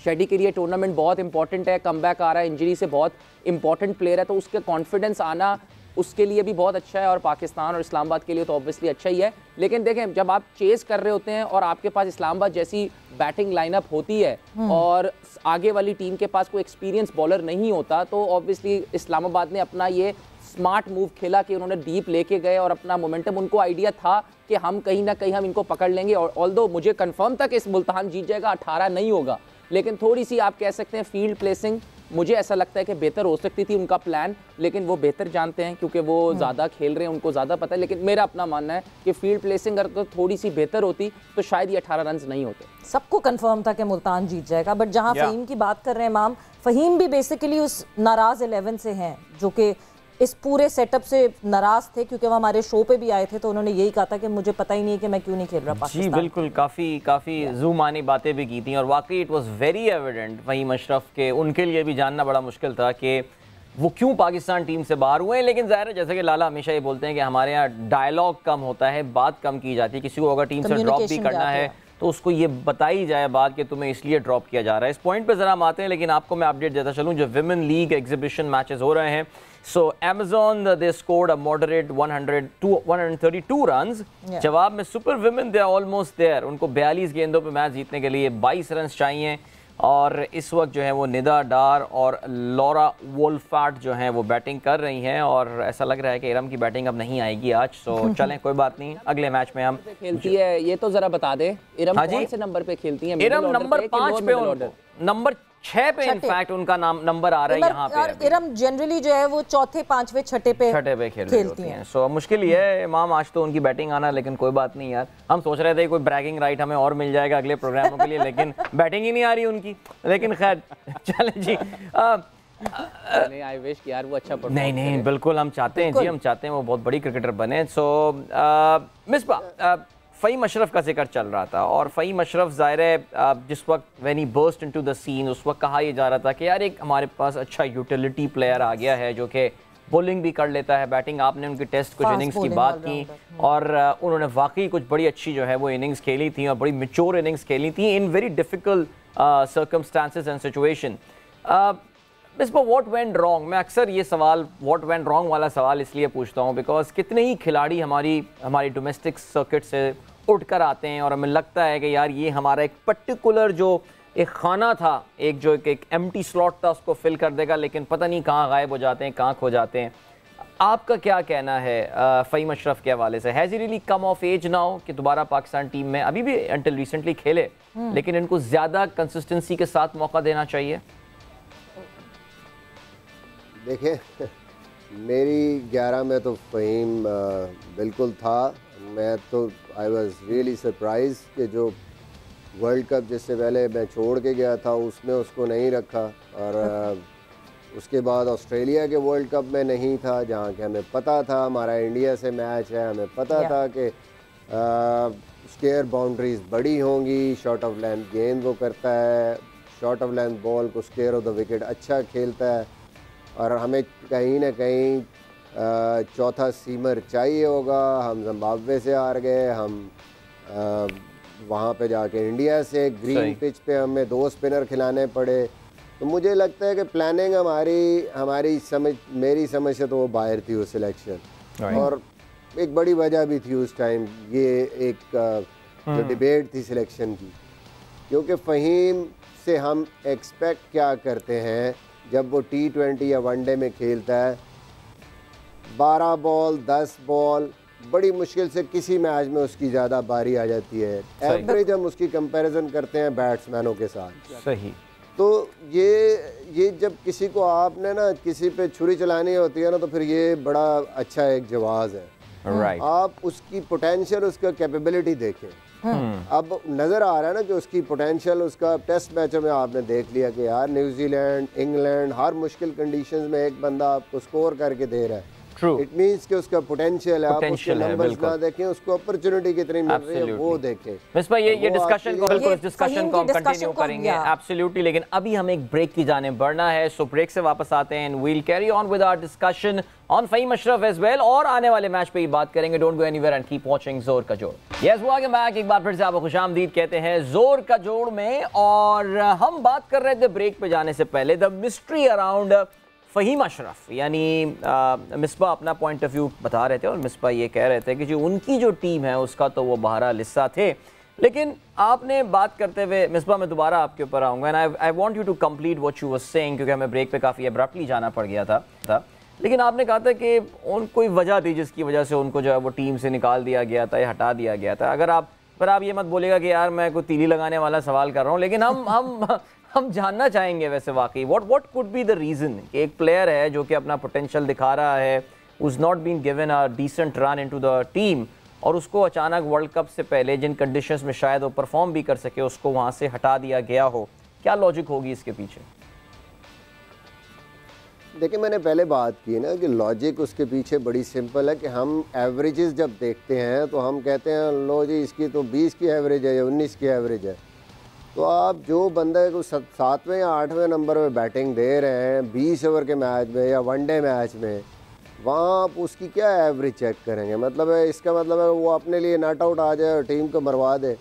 Speaker 4: शेडी के लिए टूर्नामेंट बहुत इंपॉर्टेंट है, कमबैक आ रहा है, इंजरी से बहुत इंपॉर्टेंट प्लेयर है, तो उसके कॉन्फिडेंस आना उसके लिए भी बहुत अच्छा है और पाकिस्तान और इस्लामाबाद के लिए तो ऑब्वियसली अच्छा ही है। लेकिन देखें, जब आप चेस कर रहे होते हैं और आपके पास इस्लामाबाद जैसी बैटिंग लाइनअप होती है और आगे वाली टीम के पास कोई एक्सपीरियंस बॉलर नहीं होता, तो ऑब्वियसली इस्लामाबाद ने अपना ये स्मार्ट मूव खेला कि उन्होंने डीप लेके गए और अपना मोमेंटम, उनको आइडिया था कि हम कहीं ना कहीं हम इनको पकड़ लेंगे। और ऑल्दो मुझे कंफर्म था कि इस मुल्तान जीत जाएगा, 18 नहीं होगा, लेकिन थोड़ी सी आप कह सकते हैं फील्ड प्लेसिंग मुझे ऐसा लगता है कि बेहतर हो सकती थी उनका प्लान, लेकिन वो बेहतर जानते हैं क्योंकि वो ज़्यादा खेल रहे हैं, उनको ज़्यादा पता है। लेकिन मेरा अपना मानना है कि फील्ड प्लेसिंग अगर थोड़ी सी बेहतर होती तो शायद ये 18 रन नहीं होते।
Speaker 1: सबको कंफर्म था कि मुल्तान जीत जाएगा, बट जहां फ़हीम की बात कर रहे हैं इमाम, फ़हीम भी बेसिकली उस नाराज़ 11 से हैं जो कि इस पूरे सेटअप से नाराज थे, क्योंकि वो हमारे शो पे भी आए थे तो उन्होंने यही कहा था कि मुझे पता ही नहीं कि मैं क्यों नहीं खेल रहा पाकिस्तान।
Speaker 2: जी बिल्कुल, काफ़ी ज़ूमानी बातें भी की थी और वाकई it was very evident Fahim Ashraf के, उनके लिए भी जानना बड़ा मुश्किल था कि वो क्यों पाकिस्तान टीम से बाहर हुए हैं। लेकिन ज़ाहिर है, जैसे कि लाला हमेशा ये बोलते हैं कि हमारे यहाँ डायलॉग कम होता है, बात कम की जाती है। किसी को अगर टीम से ड्रॉप भी करना है तो उसको ये बताई जाए बात कि तुम्हें इसलिए ड्रॉप किया जा रहा है। इस पॉइंट पे ज़रा हम आते हैं, लेकिन आपको मैं अपडेट देता चलूँ, जो विमेन लीग एग्जीबिशन मैचेस हो रहे हैं, सो Amazon they scored a moderate 132 runs। जवाब में super women they are almost there, उनको 42 गेंदों पे मैच जीतने के लिए 22 रन चाहिए और इस वक्त जो है वो निदा डार और लॉरा वोल्फार्ट जो हैं वो बैटिंग कर रही हैं और ऐसा लग रहा है कि इरम की बैटिंग अब नहीं आएगी आज। सो चलें, कोई बात नहीं, अगले मैच में हम
Speaker 4: खेलती है ये तो जरा बता दे इरम कौन से नंबर पे खेलती है?
Speaker 2: इरम नंबर 5 पे, नंबर 6 पे इनफैक्ट उनका नाम नंबर आ रहा है यहाँ पे।
Speaker 1: और इरम जनरली जो है वो चौथे, पांचवे, छठे पे
Speaker 2: खेलती हैं। सो मुश्किल ये है इमाम, आज तो उनकी बैटिंग आना, लेकिन कोई बात नहीं यार, हम सोच रहे थे कोई ब्रैगिंग राइट हमें और मिल जाएगा अगले प्रोग्रामों के लिए, लेकिन बैटिंग ही नहीं आ रही उनकी। लेकिन खैर चलें जी,
Speaker 4: नहीं आई विश यार वो अच्छा परफॉर्म करे।
Speaker 2: नहीं बिल्कुल हम चाहते हैं जी, हम चाहते हैं वो बहुत बड़ी क्रिकेटर बने। सो मिसबा, फ़हीम अशरफ का जिक्र चल रहा था और फ़हीम अशरफ ज़ाहिर है जिस वक्त when he burst into the scene, उस वक्त कहा यह जा रहा था कि यार एक हमारे पास अच्छा यूटिलिटी प्लेयर आ गया है जो कि बॉलिंग भी कर लेता है, बैटिंग। आपने उनकी टेस्ट कुछ इनिंग्स की बात की और उन्होंने वाकई कुछ बड़ी अच्छी जो है वो इनिंग्स खेली थी और बड़ी मैच्योर इनिंग्स खेली थी in very difficult circumstances and situation. Misbah, what went wrong? मैं अक्सर ये सवाल व्हाट वेंट रॉन्ग वाला सवाल इसलिए पूछता हूँ बिकॉज कितने ही खिलाड़ी हमारी डोमेस्टिक सर्किट से उठ कर आते हैं और हमें लगता है कि यार ये हमारा एक पर्टिकुलर जो एक खाना था, एक जो एक एम्प्टी स्लॉट था, उसको फिल कर देगा, लेकिन पता नहीं कहाँ गायब हो जाते हैं, कहाँ खो जाते हैं। आपका क्या कहना है फ़हीम अशरफ के हवाले से? Has he really come of age now कि दोबारा पाकिस्तान टीम में, अभी भी अंटिल रिसेंटली खेले, लेकिन इनको ज़्यादा कंसिस्टेंसी के साथ मौका देना चाहिए?
Speaker 3: देखिए, मेरी 11 में तो फ़हीम बिल्कुल था। मैं तो आई वॉज रियली सरप्राइज कि जो वर्ल्ड कप जिससे पहले मैं छोड़ के गया था उसमें उसको नहीं रखा और उसके बाद ऑस्ट्रेलिया के वर्ल्ड कप में नहीं था, जहाँ के हमें पता था हमारा इंडिया से मैच है, हमें पता था कि स्क्वायर बाउंड्रीज बड़ी होंगी, शॉर्ट ऑफ लेंथ गेंद वो करता है, शॉर्ट ऑफ लेंथ बॉल को स्क्वायर ऑफ द विकेट अच्छा खेलता है और हमें कहीं ना कहीं चौथा सीमर चाहिए होगा। हम जिम्बाब्वे से हार गए, हम वहाँ पे जाके इंडिया से ग्रीन पिच पे हमें 2 स्पिनर खिलाने पड़े। तो मुझे लगता है कि प्लानिंग मेरी समझ से तो वो बाहर थी वो सिलेक्शन और एक बड़ी वजह भी थी उस टाइम, ये एक जो डिबेट थी सिलेक्शन की, क्योंकि फ़हीम से हम एक्सपेक्ट क्या करते हैं जब वो T20 या वनडे में खेलता है, 12 बॉल 10 बॉल बड़ी मुश्किल से किसी मैच में उसकी ज़्यादा बारी आ जाती है। एवरेज हम उसकी कंपैरिजन करते हैं बैट्समैनों के साथ।
Speaker 2: सही।
Speaker 3: तो ये जब किसी को आपने ना किसी पे छुरी चलानी होती है ना, तो फिर ये बड़ा अच्छा एक जवाब है। आप उसकी पोटेंशियल, उसका कैपेबिलिटी देखें। अब नज़र आ रहा है ना कि उसकी पोटेंशियल, उसका टेस्ट मैचों में आपने देख लिया कि यार न्यूजीलैंड, इंग्लैंड, हर मुश्किल कंडीशंस में एक बंदा आपको स्कोर करके दे रहा है।
Speaker 2: True.
Speaker 3: इट मींस कि उसका पोटेंशियल है, आप उसके
Speaker 2: Potential है,
Speaker 3: नंबर्स
Speaker 2: बिल्कुल।
Speaker 3: ना देखें, उसको अपॉर्चुनिटी कितनी मिल रही है वो देखें।
Speaker 2: मिसबा ये
Speaker 3: वो
Speaker 2: डिस्कशन को
Speaker 3: आपके
Speaker 2: बिल्कुल
Speaker 1: लिए-
Speaker 2: इस डिस्कशन
Speaker 1: फहीम
Speaker 2: को हम
Speaker 1: की discussion
Speaker 2: कंटिन्यू
Speaker 1: को हम-
Speaker 2: करेंगे
Speaker 1: या।
Speaker 2: एब्सोल्युटली, लेकिन अभी हमें एक ब्रेक की जाने बढ़ना है, सो ब्रेक से वापस आते हैं and we'll carry on with our discussion on Fahim Ashraf as well, और आने वाले मैच पे ही बात करेंगे। Don't go anywhere and keep watching जोर का जोड़। यस, वो आगे बैक एक बार फिर से आपको खुशामदीद कहते हैं जोर का जोड़ में, और हम बात कर रहे थे ब्रेक पे जाने से पहले the mystery around Fahim Ashraf, यानी मिसबा अपना पॉइंट ऑफ व्यू बता रहे थे और मिसबा ये कह रहे थे कि जो उनकी जो टीम है उसका तो वो बहरहाल हिस्सा थे, लेकिन आपने बात करते हुए मिसबा मैं दोबारा आपके ऊपर आऊँगा and I want you to complete what you was saying, क्योंकि हमें ब्रेक पे काफ़ी अब्रप्टली जाना पड़ गया था। लेकिन आपने कहा था कि उन कोई वजह थी जिसकी वजह से उनको जो है वो टीम से निकाल दिया गया था या हटा दिया गया था। अगर आप ये मत बोलेगा कि यार मैं कोई तीली लगाने वाला सवाल कर रहा हूँ, लेकिन हम जानना चाहेंगे वैसे वाकई what could be the reason कि एक प्लेयर है जो कि अपना पोटेंशियल दिखा रहा है, who's not been given a decent run into the team, और उसको अचानक वर्ल्ड कप से पहले जिन कंडीशंस में शायद वो परफॉर्म भी कर सके उसको वहाँ से हटा दिया गया हो। क्या लॉजिक होगी इसके पीछे?
Speaker 3: देखिए, मैंने पहले बात की ना कि लॉजिक उसके पीछे बड़ी सिंपल है कि हम एवरेजेस जब देखते हैं तो हम कहते हैं लो जी इसकी तो 20 की एवरेज है या 19 की एवरेज है, तो आप जो बंदे को 7वें या 8वें नंबर पे बैटिंग दे रहे हैं 20 ओवर के मैच में या वनडे मैच में, वहाँ आप उसकी क्या एवरेज चेक करेंगे? मतलब है इसका मतलब है वो अपने लिए नॉट आउट आ जाए और टीम को मरवा दे।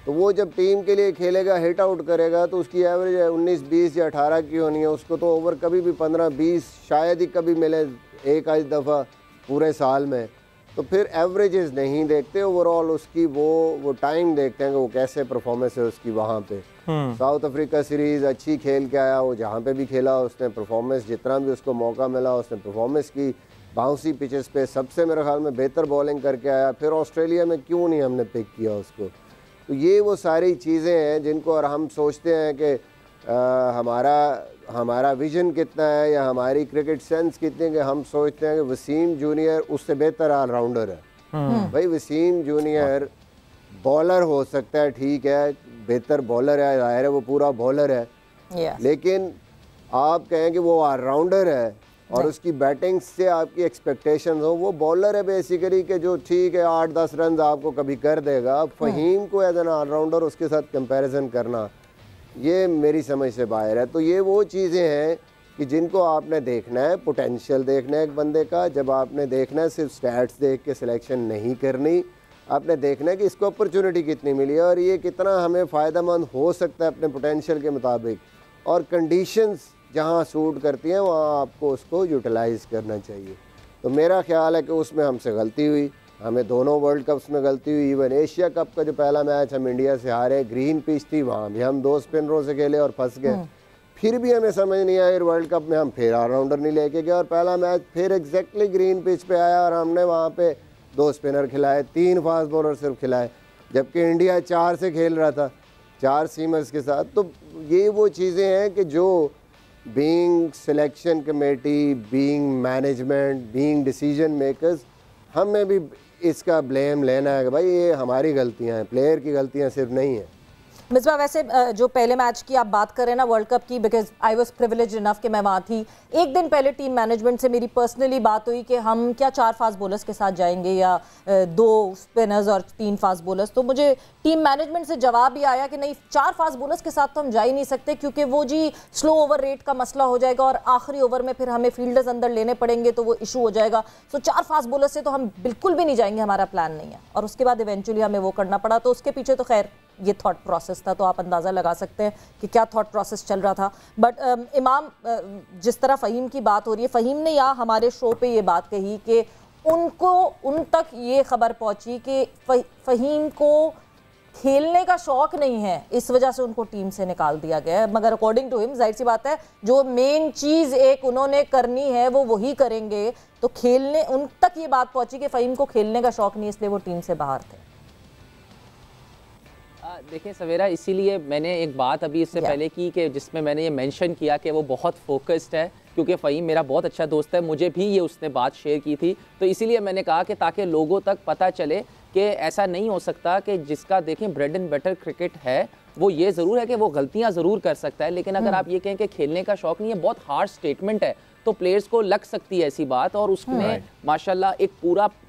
Speaker 3: तो वो जब टीम के लिए खेलेगा, हिट आउट करेगा, तो उसकी एवरेज 19, 20 या 18 की होनी है। उसको तो ओवर कभी भी 15, 20 शायद ही कभी मिले एक आध दफ़ा पूरे साल में। तो फिर एवरेजेस नहीं देखते, ओवरऑल उसकी वो टाइम देखते हैं कि वो कैसे परफॉर्मेंस है उसकी वहाँ पे। साउथ अफ्रीका सीरीज़ अच्छी खेल के आया, वो जहाँ पे भी खेला उसने परफॉर्मेंस, जितना भी उसको मौका मिला उसने परफॉर्मेंस की। बाउंसी पिचेस पे सबसे मेरे ख्याल में बेहतर बॉलिंग करके आया। फिर ऑस्ट्रेलिया में क्यों नहीं हमने पिक किया उसको? तो ये वो सारी चीज़ें हैं जिनको और हम सोचते हैं कि हमारा विजन कितना है या हमारी क्रिकेट सेंस कितनी है कि हम सोचते हैं कि वसीम जूनियर उससे बेहतर ऑलराउंडर है। भाई वसीम जूनियर बॉलर हो सकता है, ठीक है, बेहतर बॉलर है, ज़ाहिर है वो पूरा बॉलर है, लेकिन आप कहें कि वो ऑलराउंडर है और उसकी बैटिंग से आपकी एक्सपेक्टेशंस हो, वो बॉलर है बेसिकली कि जो ठीक है 8-10 रन आपको कभी कर देगा। फहीम को एज एन ऑलराउंडर उसके साथ कंपैरिजन करना ये मेरी समझ से बाहर है। तो ये वो चीज़ें हैं कि जिनको आपने देखना है, पोटेंशियल देखना है एक बंदे का। जब आपने देखना है सिर्फ स्टैट्स देख के सिलेक्शन नहीं करनी, आपने देखना है कि इसको अपॉर्चुनिटी कितनी मिली है और ये कितना हमें फ़ायदेमंद हो सकता है अपने पोटेंशियल के मुताबिक, और कंडीशंस जहाँ सूट करती हैं वहाँ आपको उसको यूटिलाइज़ करना चाहिए। तो मेरा ख्याल है कि उसमें हमसे गलती हुई, हमें दोनों वर्ल्ड कप्स में गलती हुई। इवन एशिया कप का जो पहला मैच हम इंडिया से हारे, ग्रीन पिच थी, वहाँ भी हम 2 स्पिनरों से खेले और फंस गए। फिर भी हमें समझ नहीं आया, वर्ल्ड कप में हम फिर ऑलराउंडर नहीं लेके गए और पहला मैच फिर एग्जैक्टली ग्रीन पिच पे आया और हमने वहाँ पे 2 स्पिनर खिलाए, 3 फास्ट बॉलर सिर्फ खिलाए, जबकि इंडिया 4 से खेल रहा था, 4 सीमर्स के साथ। तो ये वो चीज़ें हैं कि जो being selection committee, being management, being decision makers, हमें भी इसका ब्लेम लेना है कि भाई ये हमारी गलतियां हैं, प्लेयर की गलतियां सिर्फ नहीं हैं।
Speaker 1: मिसबा, वैसे जो पहले मैच की आप बात कर रहे हैं ना वर्ल्ड कप की, because I was privileged enough कि मैं वहाँ थी। एक दिन पहले टीम मैनेजमेंट से मेरी पर्सनली बात हुई कि हम क्या 4 फास्ट बॉलर्स के साथ जाएंगे या 2 स्पिनर्स और 3 फास्ट बॉलर्स। तो मुझे टीम मैनेजमेंट से जवाब भी आया कि नहीं, 4 फास्ट बॉलर्स के साथ तो हम जा ही नहीं सकते, क्योंकि वो जी स्लो ओवर रेट का मसला हो जाएगा और आखिरी ओवर में फिर हमें फील्डर्स अंदर लेने पड़ेंगे तो वो इशू हो जाएगा। सो 4 फास्ट बॉलर्स से तो हम बिल्कुल भी नहीं जाएंगे, हमारा प्लान नहीं है। और उसके बाद इवेंचुअली हमें वो करना पड़ा। तो उसके पीछे तो खैर ये थॉट प्रोसेस था, तो आप अंदाज़ा लगा सकते हैं कि क्या थॉट प्रोसेस चल रहा था। बट इमाम, जिस तरह फ़हीम की बात हो रही है, फ़हीम ने यहाँ हमारे शो पे ये बात कही कि उन तक ये खबर पहुँची कि फ़हीम को खेलने का शौक नहीं है, इस वजह से उनको टीम से निकाल दिया गया है। मगर अकॉर्डिंग टू हिम, जाहिर सी बात है, जो मेन चीज़ एक उन्होंने करनी है वो वही करेंगे। तो खेलने उन तक ये बात पहुँची कि फ़हीम को खेलने का शौक नहीं, इसलिए वो टीम से बाहर थे।
Speaker 4: देखिए सवेरा, इसीलिए मैंने एक बात अभी इससे पहले की कि जिसमें मैंने ये मेंशन किया कि वो बहुत फोकस्ड है, क्योंकि फ़हीम मेरा बहुत अच्छा दोस्त है, मुझे भी ये उसने बात शेयर की थी। तो इसीलिए मैंने कहा कि ताकि लोगों तक पता चले कि ऐसा नहीं हो सकता कि जिसका देखें ब्रेड एंड बटर क्रिकेट है, वो ये ज़रूर है कि वो गलतियाँ ज़रूर कर सकता है, लेकिन अगर आप ये कहें कि खेलने का शौक़ नहीं है, बहुत हार्ड स्टेटमेंट है। तो प्लेयर्स को लग सकती है ऐसी बात। और उसने माशाल्लाह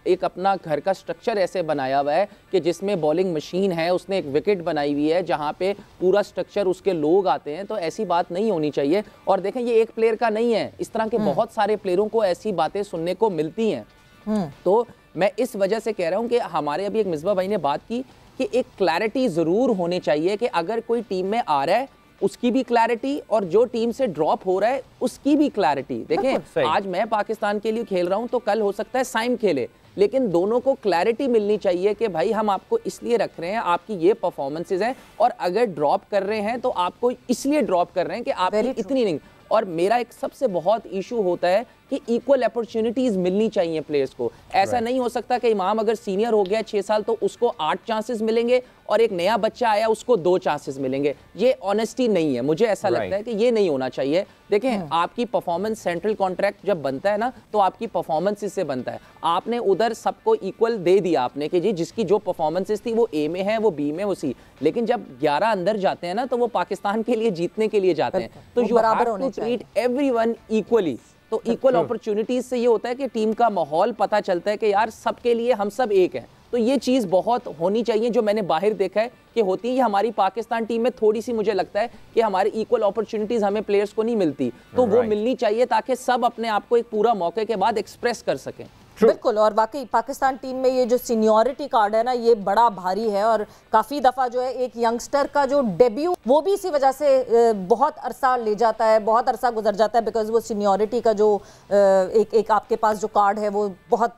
Speaker 4: एक अपना घर का स्ट्रक्चर ऐसे बनाया हुआ है कि जिसमें बॉलिंग मशीन है, उसने एक विकेट बनाई हुई है जहां पे पूरा स्ट्रक्चर उसके लोग आते हैं, तो ऐसी बात नहीं होनी चाहिए। और देखें ये एक प्लेयर का नहीं है, इस तरह के बहुत सारे प्लेयरों को ऐसी बातें सुनने को मिलती हैं। तो मैं इस वजह से कह रहा हूं कि हमारे अभी एक मिसबा भाई ने बात की कि एक क्लैरिटी जरूर होनी चाहिए कि अगर कोई टीम में आ रहा है उसकी भी क्लैरिटी और जो टीम से ड्रॉप हो रहा है उसकी भी क्लैरिटी। देखें आज मैं पाकिस्तान के लिए खेल रहा हूं तो कल हो सकता है साइम खेले, लेकिन दोनों को क्लैरिटी मिलनी चाहिए कि भाई हम आपको इसलिए रख रहे हैं, आपकी ये परफॉर्मेंसेज हैं, और अगर ड्रॉप कर रहे हैं तो आपको इसलिए ड्रॉप कर रहे हैं कि आपकी इतनी नहीं। और मेरा एक सबसे बहुत इशू होता है कि इक्वल अपॉर्चुनिटीज मिलनी चाहिए प्लेयर्स को। ऐसा नहीं हो सकता कि इमाम अगर सीनियर हो गया 6 साल तो उसको 8 चांसेस मिलेंगे और एक नया बच्चा आया उसको 2 चांसेस मिलेंगे। ये ऑनेस्टी नहीं है, मुझे ऐसा लगता है कि ये नहीं होना चाहिए। देखें आपकी परफॉर्मेंस, सेंट्रल कॉन्ट्रैक्ट जब बनता है ना तो आपकी परफॉर्मेंस से बनता है। आपने उधर सबको इक्वल दे दिया आपने कि जी जिसकी जो परफॉर्मेंसेस थी वो ए में है, वो बी में, वो सी। लेकिन जब 11 अंदर जाते हैं ना तो वो पाकिस्तान के लिए जीतने के लिए जाते हैं, तो you have to treat everyone equally. तो इक्वल अपॉर्चुनिटीज से ये होता है कि टीम का माहौल पता चलता है कि यार सबके लिए हम सब एक हैं। तो ये चीज़ बहुत होनी चाहिए जो मैंने बाहर देखा है कि होती है। हमारी पाकिस्तान टीम में थोड़ी सी मुझे लगता है कि हमारी इक्वल अपॉर्चुनिटीज हमें प्लेयर्स को नहीं मिलती, तो वो मिलनी चाहिए ताकि सब अपने आप को एक पूरा मौके के बाद एक्सप्रेस कर सकें।
Speaker 1: बिल्कुल। और वाकई पाकिस्तान टीम में ये जो सीनियरिटी कार्ड है ना ये बड़ा भारी है, और काफ़ी दफ़ा जो है एक यंगस्टर का जो डेब्यू वो भी इसी वजह से बहुत अरसा ले जाता है, बहुत अरसा गुजर जाता है, बिकॉज वो सीनियरिटी का जो एक आपके पास जो कार्ड है वो बहुत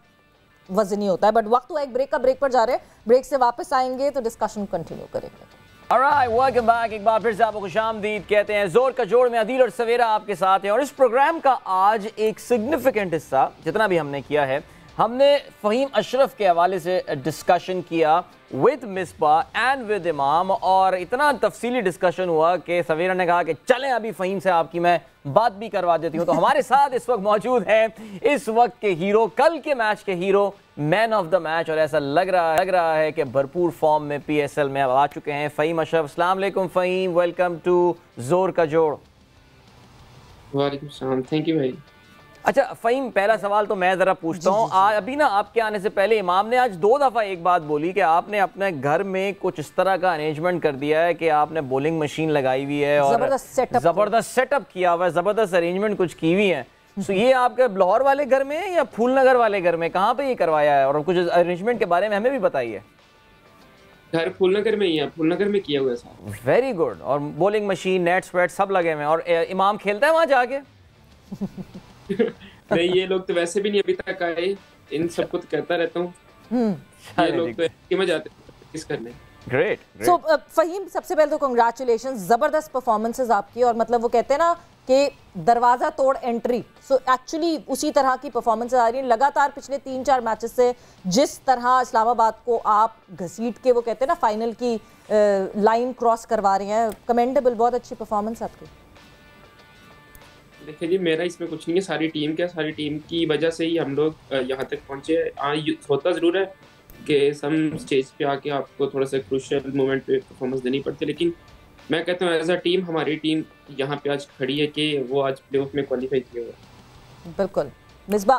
Speaker 1: वजनी होता है। बट वक्त हुआ एक ब्रेक पर जा रहे हैं, ब्रेक से वापस आएंगे तो डिस्कशन कंटिन्यू करेंगे।
Speaker 2: Alright, welcome back। एक बार फिर से आपको खुशामदीद कहते हैं। जोर का जोड़ में अदील और सवेरा आपके साथ हैं, और इस प्रोग्राम का आज एक सिग्निफिकेंट हिस्सा जितना भी हमने किया है, हमने फ़हीम अशरफ के हवाले से डिस्कशन किया विद मिसबा एंड विद इमाम, और इतना तफसीली डिस्कशन हुआ कि सवेरा ने कहा कि चलें अभी फ़हीम से आपकी मैं बात भी करवा देती हूँ। तो हमारे साथ इस वक्त मौजूद हैं इस वक्त के हीरो, कल के मैच के hero, man of the match, और ऐसा लग रहा है कि भरपूर फॉर्म में PSL में आ चुके हैं फ़हीम अशरफ। अस्सलाम वालेकुम फ़हीम, वेलकम टू जोर का जोड़।
Speaker 5: वालेकुम सलाम, थैंक यू भाई।
Speaker 2: अच्छा फ़हीम, पहला सवाल तो मैं ज़रा पूछता हूँ। अभी ना आपके आने से पहले इमाम ने आज 2 दफ़ा एक बात बोली कि आपने अपने घर में कुछ इस तरह का अरेंजमेंट कर दिया है कि आपने बॉलिंग मशीन लगाई हुई है और ज़बरदस्त सेटअप किया हुआ है, ज़बरदस्त अरेंजमेंट कुछ की हुई है। तो ये आपके लाहौर वाले घर में है या फूलनगर वाले घर में, कहाँ पे ये करवाया है? और कुछ अरेंजमेंट के बारे में हमें भी बताइए।
Speaker 5: घर फूलनगर में ही है, फूलनगर में किया हुआ है।
Speaker 2: Very good. और बॉलिंग मशीन, नेट्स वेट सब लगे हुए हैं, और इमाम खेलता है वहाँ जाके?
Speaker 5: नहीं, ये लोग तो वैसे भी नहीं अभी तक आए, इन सबको तो कहता रहता हूँ। ये लोग तो में जाते हैं किस करने।
Speaker 2: ग्रेट।
Speaker 1: सो फ़हीम, सबसे पहले तो कांग्रेचुलेशंस, ज़बरदस्त परफॉर्मेंसेस आपकी, और मतलब वो कहते हैं ना कि दरवाज़ा तोड़ एंट्री, सो एक्चुअली उसी तरह की परफॉर्मेंसेस आ रही हैं लगातार पिछले 3-4 मैचेस से। जिस तरह इस्लामाबाद को आप घसीट के वो कहते हैं ना फाइनल की लाइन क्रॉस करवा रही हैं, कमेंडेबल, बहुत अच्छी परफॉर्मेंस आपकी।
Speaker 5: देखिए जी, मेरा इसमें कुछ नहीं है, सारी टीम की वजह से ही हम लोग यहाँ तक पहुँचे। होता ज़रूर है कि सम स्टेज पे आके आपको थोड़ा सा क्रूशियल मोमेंट पे परफॉर्मेंस देनी पड़ती है, लेकिन मैं कहता हूँ एज अ टीम हमारी टीम यहाँ पे आज खड़ी है कि वो आज प्लेऑफ में क्वालिफाई किया हुआ है।
Speaker 1: बिल्कुल। मिसबा,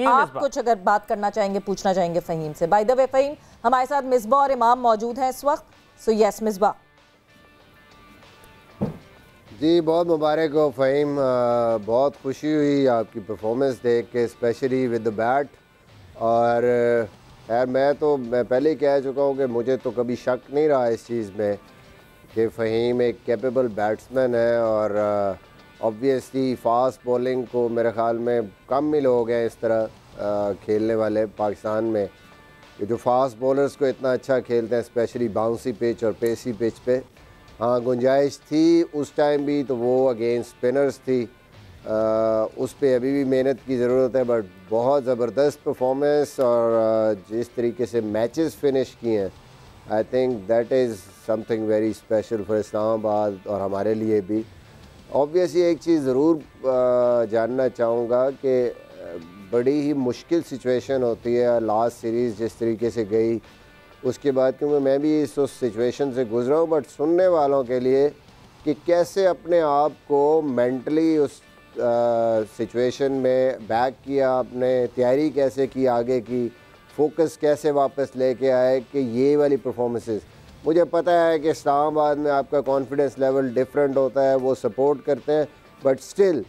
Speaker 1: आप कुछ अगर बात करना चाहेंगे, पूछना चाहेंगे फ़हीम से? बाय द वे फ़हीम, हमारे साथ मिसबा और इमाम मौजूद हैं इस वक्त। So yes Misbah.
Speaker 3: जी बहुत मुबारक हो फ़हीम, बहुत खुशी हुई आपकी परफॉर्मेंस देख के, स्पेशली विद द बैट। और यार मैं पहले ही कह चुका हूँ कि मुझे तो कभी शक नहीं रहा इस चीज़ में कि फ़हीम एक कैपेबल बैट्समैन है, और ऑब्वियसली फ़ास्ट बॉलिंग को मेरे ख़्याल में कम ही लोग हैं इस तरह खेलने वाले पाकिस्तान में, कि जो फास्ट बॉलर्स को इतना अच्छा खेलते हैं, स्पेशली बाउंसी पिच और पेसी पिच पे। हाँ गुंजाइश थी उस टाइम भी, तो वो अगेंस्ट स्पिनर्स थी, उस पे अभी भी मेहनत की ज़रूरत है। बट बहुत ज़बरदस्त परफॉर्मेंस, और जिस तरीके से मैचेस फिनिश किए हैं, I think that is something very special for Islamabad और हमारे लिए भी। ऑब्वियसली एक चीज़ ज़रूर जानना चाहूँगा कि बड़ी ही मुश्किल सिचुएशन होती है लास्ट सीरीज़ जिस तरीके से गई, उसके बाद क्योंकि मैं भी उस सिचुएशन से गुजरा हूँ, बट सुनने वालों के लिए कि कैसे अपने आप को मेंटली उस सिचुएशन में बैक किया आपने, तैयारी कैसे की आगे की, फोकस कैसे वापस लेके आए कि ये वाली परफॉर्मेंसेस? मुझे पता है कि इस्लामाबाद में आपका कॉन्फिडेंस लेवल डिफरेंट होता है, वो सपोर्ट करते हैं, बट स्टिल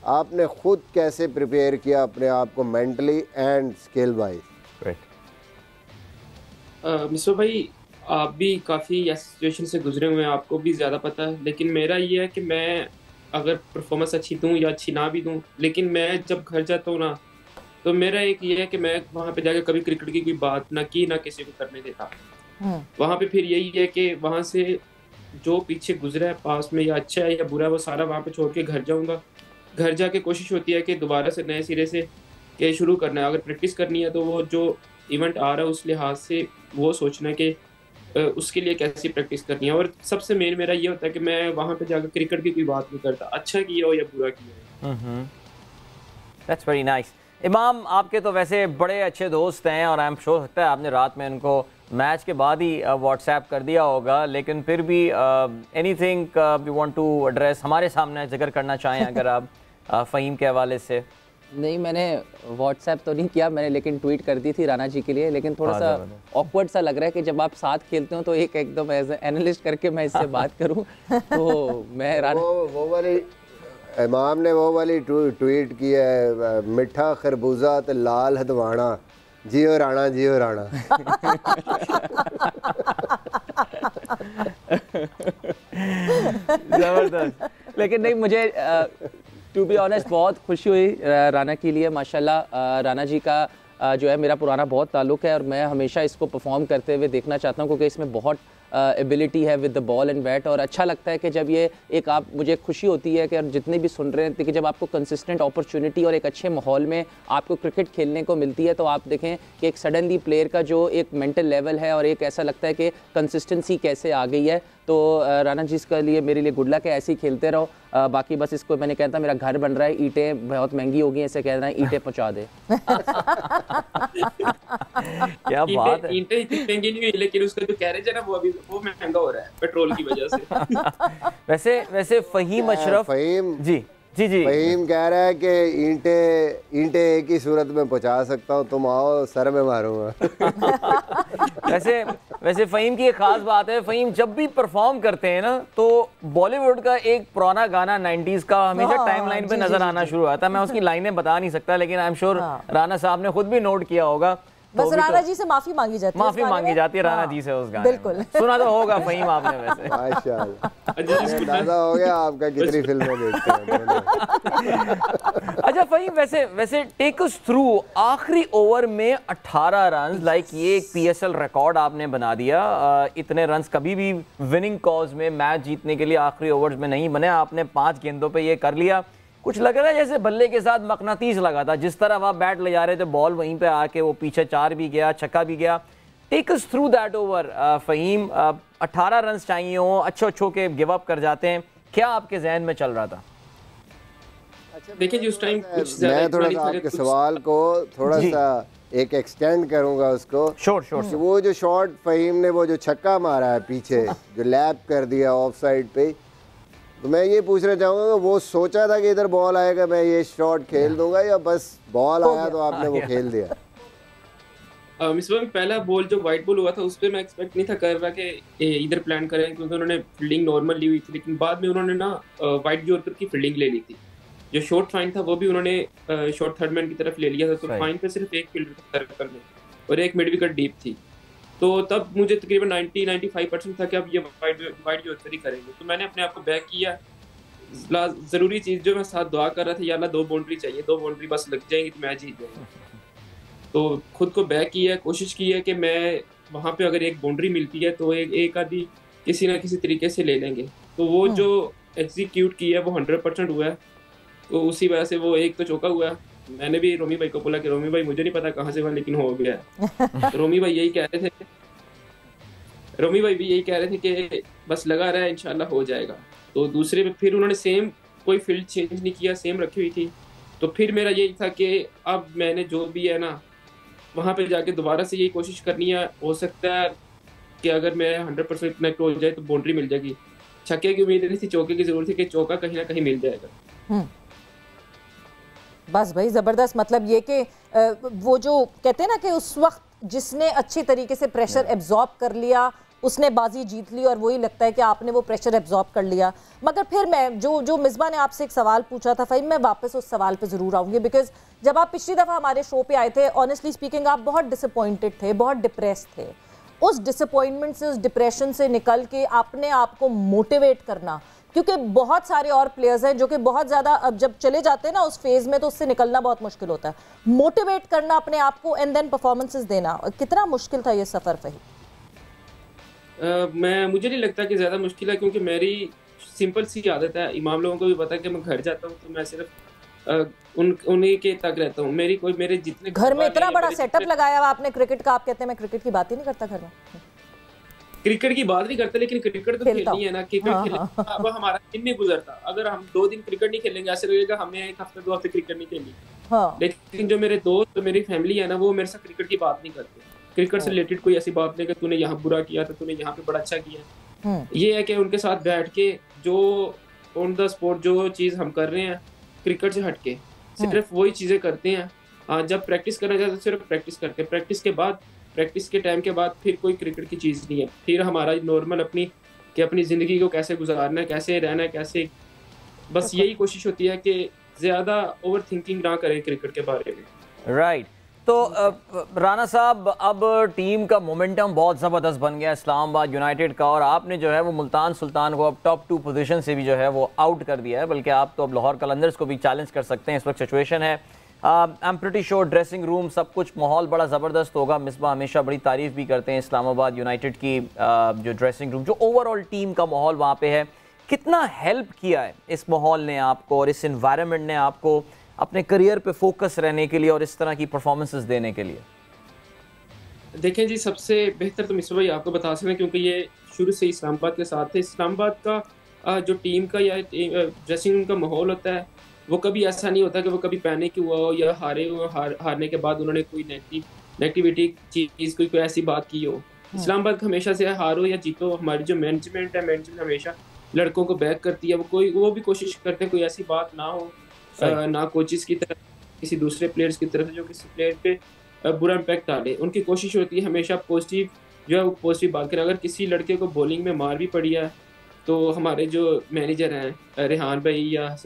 Speaker 3: आपने खुद कैसे प्रिपेयर किया अपने आप को मेंटली एंड स्किल वाइज?
Speaker 5: मिसो भाई, आप भी काफ़ी ऐसी सिचुएशन से गुजरे हुए हैं, आपको भी ज़्यादा पता है, लेकिन मेरा ये है कि मैं अगर परफॉर्मेंस अच्छी दूँ या अच्छी ना भी दूँ, लेकिन मैं जब घर जाता हूँ ना, तो मेरा एक ये है कि मैं वहाँ पे जाकर कभी क्रिकेट की कोई बात ना की, ना किसी को करने देता। वहाँ पे फिर यही है कि वहाँ से जो पीछे गुजरा है पास में, या अच्छा है या बुरा है, वो सारा वहाँ पे छोड़ के घर जाऊँगा। घर जाके कोशिश होती है कि दोबारा से नए सिरे से के शुरू करना है। अगर प्रैक्टिस करनी है तो वो जो इवेंट आ रहा है उस लिहाज से वो सोचना है कि उसके लिए कैसी प्रैक्टिस करनी है। और सबसे मेन मेरा ये होता है कि मैं वहाँ पे जाकर क्रिकेट की कोई बात नहीं करता, अच्छा किया हो या बुरा किया हो।
Speaker 2: That's very nice. इमाम, आपके तो वैसे बड़े अच्छे दोस्त हैं और आई एम श्योर सकता है आपने रात में उनको मैच के बाद ही व्हाट्सएप कर दिया होगा, लेकिन फिर भी anything you want to address, हमारे सामने जिक्र करना चाहें अगर आप फ़हीम के हवाले से?
Speaker 4: नहीं, मैंने व्हाट्सएप तो नहीं किया मैंने, लेकिन ट्वीट कर दी थी राना जी के लिए। लेकिन थोड़ा सा ऑकवर्ड सा लग रहा है कि जब आप साथ खेलते हो तो एक एकदम एज एनालिस्ट करके मैं इससे बात करूं तो मैं राना
Speaker 3: वो वाली इमाम ने वो वाली ट्वीट की है, मिठा खरबूजा तो लाल हदवाना, जियो राणा जियो राणा।
Speaker 2: जबरदस्त।
Speaker 4: लेकिन नहीं, मुझे टू बी ऑनेस्ट बहुत खुशी हुई राना के लिए। माशाल्लाह राना जी का जो है मेरा पुराना बहुत ताल्लुक़ है और मैं हमेशा इसको परफॉर्म करते हुए देखना चाहता हूँ, क्योंकि इसमें बहुत एबिलिटी है with the ball and bat. और अच्छा लगता है कि जब ये एक आप, मुझे खुशी होती है कि जितने भी सुन रहे हैं कि जब आपको कंसिस्टेंट अपॉर्चुनिटी और एक अच्छे माहौल में आपको क्रिकेट खेलने को मिलती है, तो आप देखें कि एक सडनली प्लेयर का जो एक मेंटल लेवल है और एक ऐसा लगता है कि कंसिस्टेंसी कैसे आ गई है। तो राना जी इसके लिए मेरे लिए गुड लक है, ऐसे ही खेलते रहो। बाकी बस इसको मैंने कहता मेरा घर बन रहा है, ईंटें बहुत महंगी हो गई हैं, ऐसे कह रहे हैं ईंटें पहुंचा दे।
Speaker 2: क्या बात है।
Speaker 5: ईंटें इतनी महंगी नहीं हुई, लेकिन उसका जो कैरेज है ना वो अभी वो महंगा हो रहा है पेट्रोल की वजह से।
Speaker 2: वैसे फ़हीम अशरफ,
Speaker 3: फ़हीम
Speaker 2: जी जी जी,
Speaker 3: फ़हीम कह रहा है कि ईंटें एक ही सूरत में पहुंचा सकता हूं, तुम आओ सर में मारूंगा।
Speaker 2: वैसे फ़हीम की एक ख़ास बात है, फ़हीम जब भी परफॉर्म करते हैं ना तो बॉलीवुड का एक पुराना गाना 90s का हमेशा टाइमलाइन पे नजर आना शुरू आता है। मैं उसकी लाइनें बता नहीं सकता, लेकिन आई एम श्योर राना साहब ने खुद भी नोट किया होगा।
Speaker 1: बस राणा जी से माफी मांगी जाती है,
Speaker 2: माफी मांगी जाती है राणा जी से उस गाने में।
Speaker 1: बिल्कुल
Speaker 2: सुना तो होगा फ़हीम आपने वैसे।
Speaker 3: माशाल्लाह, अंदाजा हो गया आपका कितनी फिल्में देखते हैं।
Speaker 2: अच्छा फ़हीम, वैसे टेक अस थ्रू आखिरी ओवर में 18 रन, लाइक ये एक PSL रिकॉर्ड आपने बना दिया। इतने रन्स कभी भी विनिंग कॉज में मैच जीतने के लिए आखिरी ओवर्स में नहीं बने, आपने 5 गेंदों पे ये कर लिया। कुछ लग रहा है जैसे बल्ले के साथ मकनातीस लगा था, जिस तरफ आप बैट ले जा रहे थे बॉल वहीं पे आके वो पीछे 4 भी गया, छक्का भी गया। Take us through that over Fahim. 18 रन चाहिए हो, अच्छो के गिव अप कर जाते हैं, क्या आपके जहन में चल रहा था?
Speaker 5: देखिए जी, उस टाइम
Speaker 3: मैं थोड़ा सा आपके सवाल को थोड़ा सा एक एक्सटेंड करूंगा उसको।
Speaker 2: श्योर।
Speaker 3: वो जो शॉट फ़हीम ने वो जो छक्का मारा है पीछे जो लैप कर दिया ऑफ साइड पे, तो मैं ये पूछना चाहूँगा कि वो सोचा था कि इधर बॉल आएगा मैं ये शॉट खेल दूंगा, या बस बॉल आया तो आपने वो खेल दिया?
Speaker 5: मिसबाह पहला बॉल जो वाइट बॉल हुआ था उस पर मैं एक्सपेक्ट नहीं था कर रहा कि इधर प्लान करें, क्योंकि उन्होंने फील्डिंग नॉर्मल ली हुई थी, लेकिन बाद में उन्होंने ना वाइट जॉर्कर की फील्डिंग ले ली थी। जो शॉर्ट फाइन था वो भी उन्होंने शॉर्ट थर्ड मैन की तरफ ले लिया था, तो फाइन पे सिर्फ एक फील्डर था सर्कल में और एक मिड विकेट डीप थी। तो तब मुझे तकरीबन 90-95% था कि अब ये वाइट जॉर्कर ही करेंगे। तो मैंने अपने आप को बैक किया। ज़रूरी चीज़ जो मैं साथ दुआ कर रहा था, या अल्लाह 2 बाउंड्री चाहिए, 2 बाउंड्री बस लग जाएंगी तो मैच जीत जाएगा। तो खुद को बैक किया, कोशिश की है कि मैं वहाँ पे अगर एक बाउंड्री मिलती है तो एक आधी किसी ना किसी तरीके से ले लेंगे। तो वो जो एग्जीक्यूट किया है वो 100% हुआ है, तो उसी वजह से वो एक तो चौका हुआ है। मैंने भी रोमी भाई को बोला कि रोमी भाई मुझे नहीं पता कहाँ से हुआ, लेकिन हो गया। तो रोमी भाई यही कह रहे थे कि बस लगा रहा है, इंशाल्लाह हो जाएगा। तो दूसरे पे फिर उन्होंने सेम कोई फील्ड चेंज नहीं किया, सेम रखी हुई थी। तो फिर मेरा यही था कि अब मैंने जो भी है ना वहाँ पे जाके दोबारा से यही कोशिश करनी है। हो सकता है कि अगर मैं 100% कनेक्ट हो जाए तो बाउंड्री मिल जाएगी। छक्के की उम्मीद नहीं थी, चौके की जरूरत थी कि चौका कहीं ना कहीं मिल जाएगा।
Speaker 1: बस भाई ज़बरदस्त। मतलब ये कि वो जो कहते हैं ना कि उस वक्त जिसने अच्छी तरीके से प्रेशर एब्जॉर्ब कर लिया उसने बाजी जीत ली, और वही लगता है कि आपने वो प्रेशर एब्जॉर्ब कर लिया। मगर फिर मैं जो मिसबा ने आपसे एक सवाल पूछा था फ़हीम, मैं वापस उस सवाल पे ज़रूर आऊँगी, बिकॉज जब आप पिछली दफ़ा हमारे शो पे आए थे, ऑनेस्टली स्पीकिंग आप बहुत डिसअपॉइंटेड थे, बहुत डिप्रेस थे। उस डिसअपॉइंटमेंट से, उस डिप्रेशन से निकल के अपने आप को मोटिवेट करना, क्योंकि बहुत सारे और प्लेयर्स हैं जो कि बहुत ज़्यादा अब जब चले जाते हैं ना उस फेज़ में, तो उससे निकलना बहुत मुश्किल होता है। मोटिवेट करना अपने आप को एंड देन परफॉर्मेंसेस देना, कितना मुश्किल था ये सफ़र फ़हीम?
Speaker 5: मुझे नहीं लगता कि ज़्यादा मुश्किल है, क्योंकि मेरी सिंपल सी आदत है। इमाम लोगों को भी पता है कि मैं घर जाता हूँ तो मैं सिर्फ उन्हीं के तक रहता हूँ। मेरे जितने
Speaker 1: घर में इतना बड़ा सेटअप लगाया हुआ आपने क्रिकेट का, आप कहते हैं मैं क्रिकेट की बात ही नहीं करता घर में।
Speaker 5: क्रिकेट की बात नहीं करते, लेकिन क्रिकेट तो खेलनी है ना। क्रिकेट खेलने अब हमारा दिन नहीं गुजरता। अगर हम 2 दिन क्रिकेट नहीं खेलेंगे ऐसे लगेगा हमने 1 हफ्ते 2 हफ्ते क्रिकेट नहीं खेली। लेकिन जो मेरे दोस्त, मेरी फैमिली है ना, वो मेरे साथ क्रिकेट की बात नहीं करते। क्रिकेट से रिलेटेड कोई ऐसी बात नहीं कि तूने यहाँ बुरा किया था, तूने यहाँ पे बड़ा अच्छा किया। ये है कि उनके साथ बैठ के जो ऑन द स्पॉट जो चीज़ हम कर रहे हैं क्रिकेट से हटके सिर्फ वही चीज़ें करते हैं। जब प्रैक्टिस करना चाहते हैं सिर्फ प्रैक्टिस करते हैं। प्रैक्टिस के टाइम के बाद फिर कोई क्रिकेट की चीज़ नहीं है। फिर हमारा नॉर्मल अपनी ज़िंदगी को कैसे गुजारना है, कैसे रहना है, कैसे, बस यही कोशिश होती है कि ज़्यादा ओवर थिंकिंग ना करें क्रिकेट के बारे में।
Speaker 2: राइट। तो राना साहब, अब टीम का मोमेंटम बहुत ज़बरदस्त बन गया इस्लामाबाद यूनाइटेड का, और आपने जो है वो मुल्तान सुल्तान को अब टॉप 2 पोजीशन से भी जो है वो आउट कर दिया है, बल्कि आप तो अब लाहौर कलंदर्स को भी चैलेंज कर सकते हैं। इस वक्त सिचुएशन है, I am pretty sure dressing room सब कुछ माहौल बड़ा ज़बरदस्त होगा। मिसबा हमेशा बड़ी तारीफ़ भी करते हैं इस्लामाबाद यूनाइटेड की जो ड्रेसिंग रूम, जो ओवरऑल टीम का माहौल वहाँ पे है। कितना हेल्प किया है इस माहौल ने आपको और इस इन्वायरमेंट ने आपको अपने करियर पे फोकस रहने के लिए और इस तरह की परफॉर्मेंसेस देने के लिए?
Speaker 5: देखें जी, सबसे बेहतर तो मिस्टर भाई आपको बता सकते हैं, क्योंकि ये शुरू से इस्लामाबाद के साथ थे। इस्लामाबाद का जो टीम का या ड्रेसिंग रूम का माहौल होता है वो कभी ऐसा नहीं होता कि वो कभी पैनिक हुआ हो या हारने के बाद उन्होंने कोई नेगेटिविटी चीज़ कोई ऐसी बात की हो। इस्लामाबाद हमेशा से हारो या जीतो, हमारी जो मैनेजमेंट है, मैनेजमेंट हमेशा लड़कों को बैक करती है। वो भी कोशिश करते हैं कोई ऐसी बात ना हो, ना कोचेस की तरफ, किसी दूसरे प्लेयर्स की तरफ जो किसी प्लेयर पे बुरा इम्पैक्ट डाले। उनकी कोशिश होती है हमेशा पॉजिटिव जो है वो पॉजिटिव बात करें। अगर किसी लड़के को बॉलिंग में मार भी पड़ी है तो हमारे जो मैनेजर हैं रेहान भाई या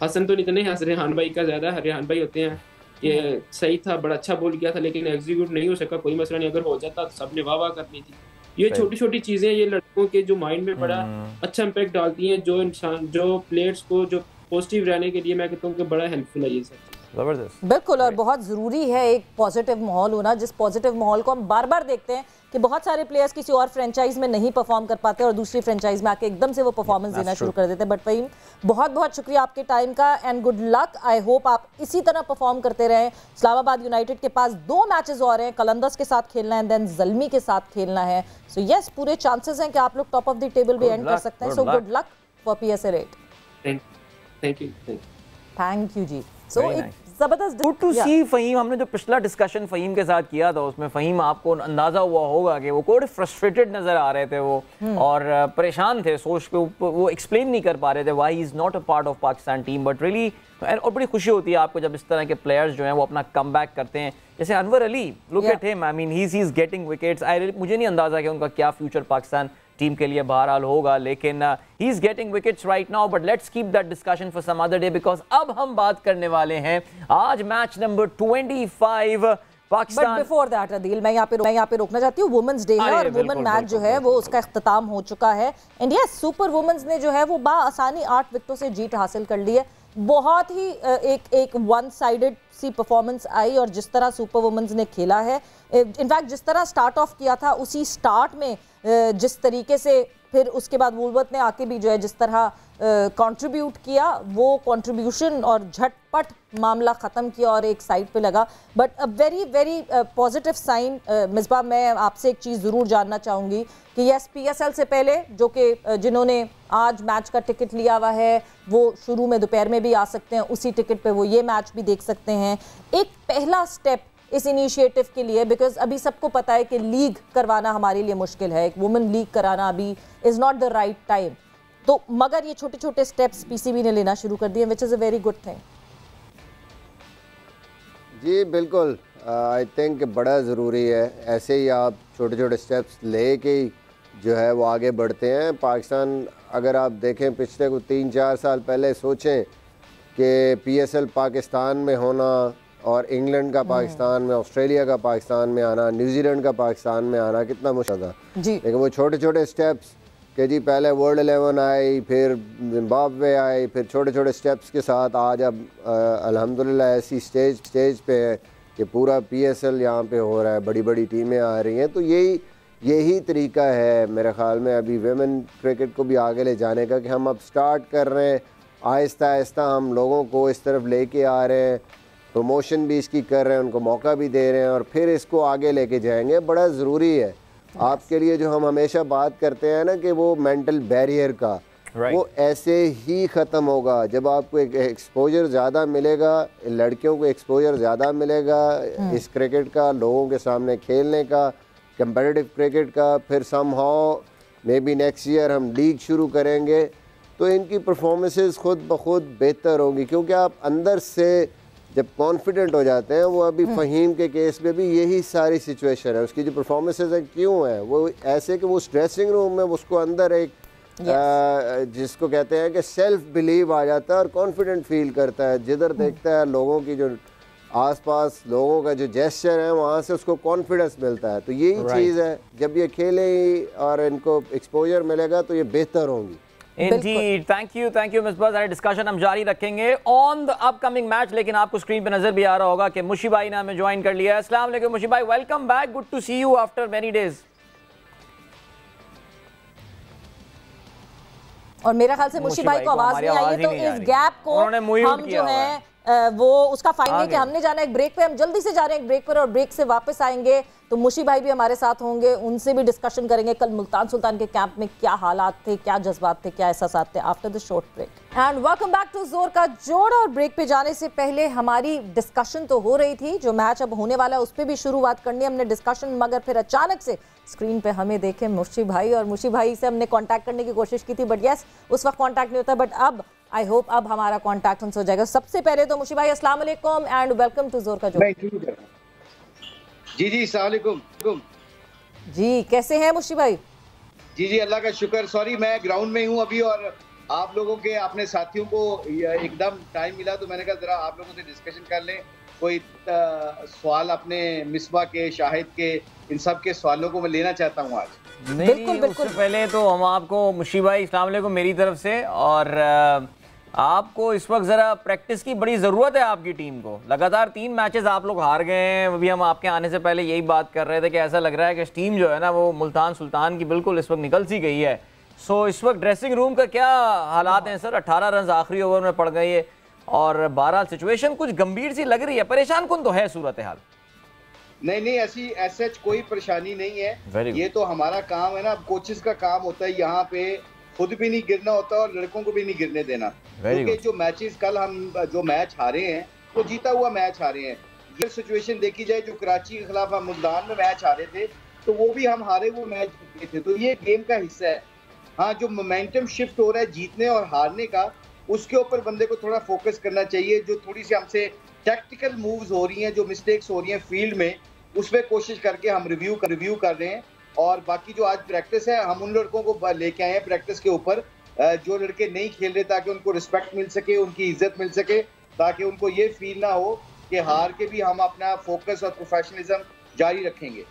Speaker 5: हसन तो नहीं है, रेहान भाई का ज़्यादा, रेहान भाई होते हैं कि सही था, बड़ा अच्छा बॉल किया था लेकिन एग्जीक्यूट नहीं हो सका, कोई मसला नहीं, अगर हो जाता तो सबने वाह करनी थी। ये छोटी छोटी चीज़ें ये लड़कों के जो माइंड में बड़ा अच्छा इम्पैक्ट डालती हैं, जो प्लेयर्स को जो पॉजिटिव रहने के लिए मैं कहता हूँ कि बड़ा हेल्पफुल है ये सब।
Speaker 2: जबरदस्त,
Speaker 1: बिल्कुल, और बहुत ज़रूरी है एक पॉजिटिव माहौल होना, जिस पॉजिटिव माहौल को हम बार बार देखते हैं कि बहुत सारे प्लेयर्स किसी और फ्रेंचाइज में नहीं परफॉर्म कर पाते और दूसरी फ्रेंचाइज में आके एकदम से वो परफॉर्मेंस देना शुरू कर देते हैं। बट फ़हीम, बहुत बहुत शुक्रिया आपके टाइम का and good luck. I hope आप इसी तरह परफॉर्म करते रहें। इस्लामाबाद यूनाइटेड के पास 2 मैचेस और हैं, कलंदर्स के साथ खेलना है एंड देन ज़ल्मी के साथ खेलना है। सो यस, पूरे चांसेस हैं कि आप लोग टॉप ऑफ द टेबल भी एंड कर सकते हैं। So good luck for PSA 8। Thank you जी। सो जबरदस्त,
Speaker 2: गुड टू सी फ़हीम। हमने जो पिछला डिस्कशन फ़हीम के साथ किया था उसमें फ़हीम आपको अंदाज़ा हुआ होगा कि वो कोई फ्रस्ट्रेटेड नज़र आ रहे थे वो और परेशान थे, सोच पे वो एक्सप्लेन नहीं कर पा रहे थे why he is not a part of Pakistan team. But really और बड़ी खुशी होती है आपको जब इस तरह के प्लेयर्स जो हैं वो अपना कम बैक करते हैं, जैसे Anwar Ali, look at him, I mean he is getting wickets. मुझे नहीं अंदाज़ा कि उनका क्या फ्यूचर पाकिस्तान टीम के लिए बहरहाल होगा, लेकिन he is getting wickets right now. But let's keep that discussion for some other day, because अब हम बात करने वाले हैं आज match number 25 Pakistan.
Speaker 1: But before that Adeel, मैं यहाँ पे रोकना चाहती हूँ। वुमेन्स डे है और वुमेन मैच जो है वो उसका इख्तिताम हो चुका है। एंड यस, सुपर वुमेन्स ने जो है वो बाआसानी 8 विकेटों से जीत हासिल कर ली है। बहुत ही एक वन साइडेड सी परफॉर्मेंस आई और जिस तरह सुपर वुमेन्स ने खेला है, इनफैक्ट जिस तरह स्टार्ट ऑफ किया था उसी स्टार्ट में जिस तरीके से फिर उसके बाद वुलवर्थ ने आके भी जो है जिस तरह कंट्रीब्यूट किया, वो कंट्रीब्यूशन और झटपट मामला ख़त्म किया और एक साइड पे लगा। But a very very positive sign. Misbah, मैं आपसे एक चीज़ ज़रूर जानना चाहूँगी कि यस, PSL से पहले जो कि जिन्होंने आज मैच का टिकट लिया हुआ है वो शुरू में दोपहर में भी आ सकते हैं, उसी टिकट पे वो ये मैच भी देख सकते हैं। एक पहला स्टेप इस इनिशिएटिव के लिए, बिकॉज अभी सबको पता है कि लीग करवाना हमारे लिए मुश्किल है, एक वुमेन लीग कराना अभी is not the right time, तो मगर ये छोटे छोटे स्टेप्स PCB ने लेना शुरू कर दिए, which is a very good thing.
Speaker 3: जी बिल्कुल, आई थिंक बड़ा ज़रूरी है। ऐसे ही आप छोटे छोटे स्टेप्स ले के जो है वो आगे बढ़ते हैं। पाकिस्तान अगर आप देखें पिछले को 3-4 साल पहले सोचें कि PSL पाकिस्तान में होना और इंग्लैंड का पाकिस्तान में, ऑस्ट्रेलिया का पाकिस्तान में आना, न्यूजीलैंड का पाकिस्तान में आना कितना मुश्किल था
Speaker 1: जी।
Speaker 3: लेकिन वो छोटे छोटे स्टेप्स कि जी पहले वर्ल्ड 11 आई, फिर जिम्बाब्वे आई, फिर छोटे छोटे स्टेप्स के साथ आज अब अल्हम्दुलिल्लाह ऐसी स्टेज पे है कि पूरा PSL यहाँ पे हो रहा है, बड़ी बड़ी टीमें आ रही हैं। तो यही तरीका है मेरे ख़्याल में अभी वेमेन क्रिकेट को भी आगे ले जाने का, कि हम अब स्टार्ट कर रहे हैं आहिस्ता आहिस्ता, हम लोगों को इस तरफ लेके आ रहे हैं, प्रमोशन भी इसकी कर रहे हैं, उनको मौका भी दे रहे हैं और फिर इसको आगे लेके जाएंगे। बड़ा ज़रूरी है आपके लिए, जो हम हमेशा बात करते हैं ना कि वो मेंटल बैरियर का, वो ऐसे ही ख़त्म होगा जब आपको एक एक्सपोजर ज़्यादा मिलेगा, लड़कियों को एक्सपोजर ज़्यादा मिलेगा इस क्रिकेट का, लोगों के सामने खेलने का, कंपेटिटिव क्रिकेट का। फिर somehow may be next year हम लीग शुरू करेंगे तो इनकी परफॉर्मेंसेस खुद ब खुद बेहतर होंगी, क्योंकि आप अंदर से जब कॉन्फिडेंट हो जाते हैं। वो अभी फ़हीम के केस में भी यही सारी सिचुएशन है, उसकी जो परफॉर्मेंसेस है क्यों है वो ऐसे कि वो ड्रेसिंग रूम में उसको अंदर एक जिसको कहते हैं कि सेल्फ बिलीव आ जाता है और कॉन्फिडेंट फील करता है। जिधर देखता है लोगों की जो आसपास लोगों का जो जेस्चर है वहाँ से उसको कॉन्फिडेंस मिलता है। तो यही चीज़ है, जब ये खेले और इनको एक्सपोजर मिलेगा तो ये बेहतर होंगी।
Speaker 2: Indeed, thank you Misbah. सारे डिस्कशन हम जारी रखेंगे ऑन द अपकमिंग मैच, लेकिन आपको स्क्रीन पे नजर भी आ रहा होगा कि मुशी भाई ने हमें ज्वाइन कर लिया है। अस्सलाम वालेकुम मुशी भाई, welcome back, good to see you after many days.
Speaker 1: और मेरा ख्याल से मुशी भाई को आवाज नहीं आई है, तो इस गैप को हम जो है वो उसका फाइंड कि हमने जाना एक ब्रेक पे, हम जल्दी से जा रहे हैं एक ब्रेक पर और ब्रेक से वापस आएंगे तो मुशी भाई भी हमारे साथ होंगे, उनसे भी डिस्कशन करेंगे कल मुल्तान सुल्तान के कैंप में क्या हालात थे, क्या जज्बात थे, क्या एहसासात थे after the short break. And welcome back to जोर का जोड़। और ब्रेक पे जाने से पहले हमारी डिस्कशन तो हो रही थी, जो मैच अब होने वाला है उस पर भी शुरुआत करनी है हमने डिस्कशन, मगर फिर अचानक से स्क्रीन पे हमें देखे मुशी भाई, और मुशी भाई से हमने कांटेक्ट करने की कोशिश की थी बट यस उस वक्त कांटेक्ट नहीं होता, बट अब आई होप अब हमारा कांटेक्ट उनसे हो जाएगा। सबसे पहले तो मुशी भाई अस्सलाम वालेकुम एंड वेलकम टू जोर का जोड़।
Speaker 6: जी अस्सलाम वालेकुम
Speaker 1: जी, कैसे हैं मुशी भाई?
Speaker 6: जी अल्लाह का शुक्र। सॉरी मैं ग्राउंड में हूँ अभी और आप लोगों के अपने साथियों को एकदम टाइम मिला तो मैंने कहा जरा आप लोगों से डिस्कशन कर लें। कोई सवाल अपने मिसबा के, शाहिद के, इन सब के सवालों को मैं लेना चाहता हूँ आज।
Speaker 2: नहीं, उससे पहले तो हम आपको मुशी भाई अस्सलाम वालेकुम मेरी तरफ से, और आपको इस वक्त ज़रा प्रैक्टिस की बड़ी ज़रूरत है आपकी टीम को। लगातार 3 मैचेस आप लोग हार गए हैं। अभी हम आपके आने से पहले यही बात कर रहे थे कि ऐसा लग रहा है कि टीम जो है ना वो मुल्तान सुल्तान की बिल्कुल इस वक्त निकल सी गई है। सो इस वक्त ड्रेसिंग रूम का क्या हालात हैं सर? 18 रन आखिरी ओवर में पड़ गई है और 12 सिचुएशन कुछ गंभीर सी लग रही है, परेशान कौन तो है सूरत हाल?
Speaker 6: नहीं ऐसी सच कोई परेशानी नहीं है। ये तो हमारा काम है ना, कोचेस का काम होता है यहाँ पे खुद भी नहीं गिरना होता और लड़कों को भी नहीं गिरने देना। क्योंकि जो मैचेस कल हम जो मैच हारे हैं वो जीता हुआ मैच हारे हैं। ये सिचुएशन देखी जाए जो कराची के खिलाफ हम मुल्तान में मैच हारे थे तो वो भी हम हारे हुए मैच जीते थे, तो ये गेम का हिस्सा है। हाँ, जो मोमेंटम शिफ्ट हो रहा है जीतने और हारने का, उसके ऊपर बंदे को थोड़ा फोकस करना चाहिए। जो थोड़ी सी हमसे टैक्टिकल मूव्स हो रही हैं, जो मिस्टेक्स हो रही हैं फील्ड में, उसमें कोशिश करके हम रिव्यू कर रहे हैं। और बाकी जो आज प्रैक्टिस है हम उन लड़कों को लेके आए हैं प्रैक्टिस के ऊपर जो लड़के नहीं खेल रहे, ताकि उनको रिस्पेक्ट मिल सके, उनकी इज्जत मिल सके, ताकि उनको ये फील ना हो कि हार के भी हम अपना फोकस और प्रोफेशनलिज्म जारी रखेंगे।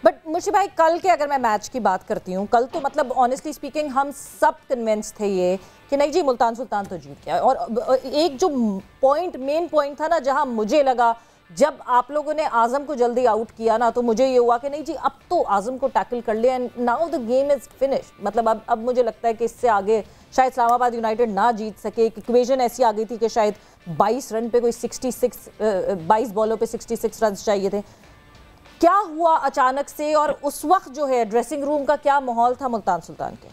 Speaker 1: बट मुशी भाई कल के अगर मैं मैच की बात करती हूँ, कल तो मतलब ऑनेस्टली स्पीकिंग हम सब कन्विंस थे ये कि नहीं जी मुल्तान सुल्तान तो जीत गया। और एक जो मेन पॉइंट था ना, जहाँ मुझे लगा जब आप लोगों ने आजम को जल्दी आउट किया ना, तो मुझे ये हुआ कि नहीं जी अब तो आजम को टैकल कर लिया and now the game is finished. मतलब अब मुझे लगता है कि इससे आगे शायद इस्लामाबाद यूनाइटेड ना जीत सके। एक इक्वेशन ऐसी आ गई थी कि शायद 22 रन पे कोई 22 बॉलों पे 66 रन चाहिए थे। क्या हुआ अचानक से, और उस वक्त जो है ड्रेसिंग रूम का क्या माहौल था मुल्तान सुल्तान के?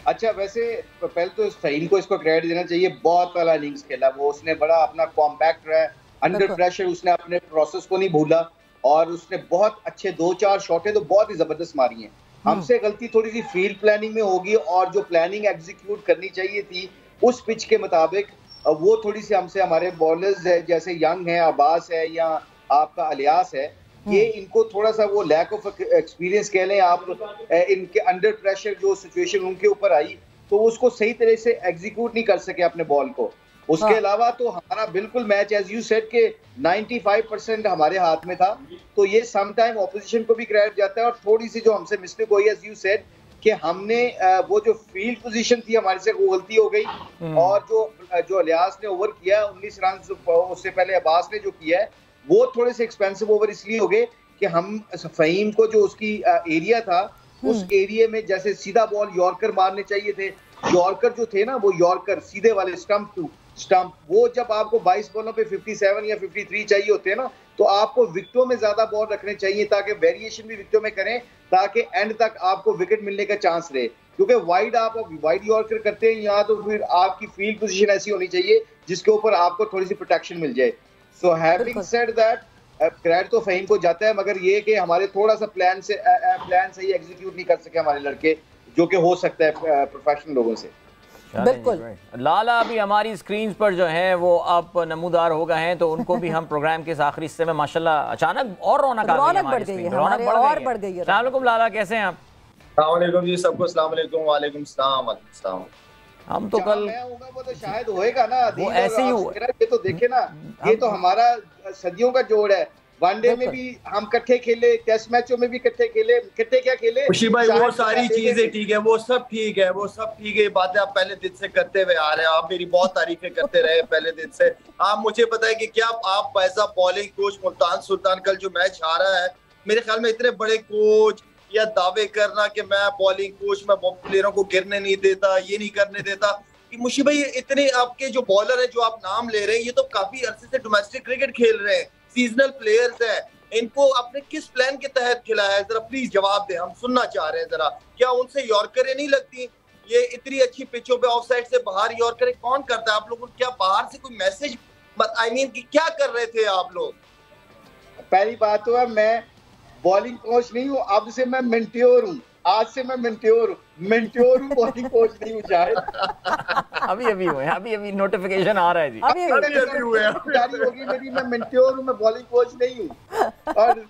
Speaker 6: अच्छा, वैसे पहले तो फहीम को इसको क्रेडिट देना चाहिए, बहुत वाला इनिंग्स खेला वो। उसने बड़ा अपना कॉम्पैक्ट रहा, अंडर प्रेशर उसने अपने प्रोसेस को नहीं भूला और उसने बहुत अच्छे 2-4 शॉटें तो बहुत ही जबरदस्त मारी हैं। हमसे गलती थोड़ी सी फील्ड प्लानिंग में होगी और जो प्लानिंग एग्जीक्यूट करनी चाहिए थी उस पिच के मुताबिक वो थोड़ी सी हमसे, हमारे बॉलर्स है जैसे यंग है, अब्बास है या आपका अलियास है, ये इनको थोड़ा सा वो लैक ऑफ एक्सपीरियंस कह लें आप, इनके अंडर प्रेशर जो सिचुएशन उनके ऊपर आई तो उसको सही तरह से एग्जीक्यूट नहीं कर सके अपने बॉल को। उसके अलावा तो हमारा बिल्कुल मैच एज यू सेड के 95% हमारे हाथ में था, तो ये सम टाइम ऑपोजिशन को भी क्रेडिट जाता है। और थोड़ी सी जो हमसे मिस्टेक हुई एज यू सेड कि हमने वो जो फील्ड पोजीशन थी हमारे से वो गलती हो गई, और जो अलियास ने ओवर किया 19 रन, उससे पहले अब्बास ने जो किया है वो थोड़े से एक्सपेंसिव ओवर इसलिए हो गए कि हम फहीम को जो उसकी एरिया था उस एरिया में जैसे सीधा बॉल यॉर्कर मारने चाहिए थे, यॉर्कर जो थे ना वो यॉर्कर सीधे वाले स्टंप टू स्टंप, वो जब आपको 22 बॉलों पे 57 या 53 चाहिए होते हैं ना, तो आपको विकेटों में ज्यादा बॉल रखने चाहिए ताकि वेरिएशन भी विकेटों में करें ताकि एंड तक आपको विकेट मिलने का चांस रहे। क्योंकि वाइड आप वाइड यॉर्कर करते हैं यहाँ, तो फिर आपकी फील्ड पोजीशन ऐसी होनी चाहिए जिसके ऊपर आपको थोड़ी सी प्रोटेक्शन मिल जाए। So having said that, credit तो फहीम को जाता है, मगर ये कि हमारे थोड़ा सा प्लान सही एग्जीक्यूट नहीं कर सके हमारे लड़के, जो कि हो सकता है प्रोफेशनल लोगों से।
Speaker 1: बिल्कुल।
Speaker 2: लाला अभी हमारी स्क्रीन पर जो है वो आप नमूदार हो गए हैं, तो उनको भी हम प्रोग्राम के आखिरी हिस्से में माशाल्लाह अचानक और रौनक
Speaker 1: बढ़ गई है, रौनक बढ़ गई है।
Speaker 2: अस्सलाम वालेकुम लाला, कैसे हैं आप?
Speaker 7: अस्सलाम वालेकुम जी, सबको अस्सलाम वालेकुम। वालेकुम सलाम।
Speaker 2: हम तो कल
Speaker 6: मैं होगा वो तो शायद होएगा ना,
Speaker 2: वो ऐसे ही हुआ।
Speaker 6: ये तो देखे ना, ये तो हमारा सदियों का जोड़ है। वनडे में भी हम इकट्ठे खेले, टेस्ट मैचों में भी इकट्ठे खेले, इकट्ठे क्या खेले
Speaker 7: खुशी भाई, वो सारी चीजें ठीक है, वो सब ठीक है, वो सब ठीक है। बातें आप पहले दिन से करते हुए आ रहे हैं, आप मेरी बहुत तारीफें करते रहे पहले दिन से। आप मुझे पता है कि क्या आप ऐसा बॉलिंग कोच मुल्तान सुल्तान कल जो मैच हारा है, मेरे ख्याल में इतने बड़े कोच या दावे करना कि मैं बॉलिंग कोच, मैं प्लेयरों को गिरने नहीं देता, ये नहीं करने देता, कि मुशी भाई इतने आपके जो बॉलर है जो आप नाम ले रहे हैं, ये तो काफी अरसे से डोमेस्टिक क्रिकेट खेल रहे हैं, सीजनल प्लेयर्स हैं, इनको आपने किस प्लान के तहत खिलाया है? जरा प्लीज जवाब दें, हम सुनना चाह रहे हैं जरा। क्या उनसे यॉर्करें नहीं लगती? ये इतनी अच्छी पिचों पे ऑफ साइड से बाहर यॉर्करें कौन करता है? आप लोगों को क्या बाहर से कोई मैसेज, आई मीन कि क्या कर रहे थे आप लोग?
Speaker 6: पहली बात तो है, मैं बॉलिंग कोच नहीं हूँ, अब से मैं मेंट्योर हूँ, आज से मैं मेंट्योर हूँ, बॉलिंग कोच नहीं हूँ शायद।
Speaker 2: अभी हुए, अभी नोटिफिकेशन आ रहा है जी,
Speaker 6: अभी हुए जारी होगी मेरी, मैं मेंट्योर हूँ, मैं बॉलिंग कोच नहीं हूँ।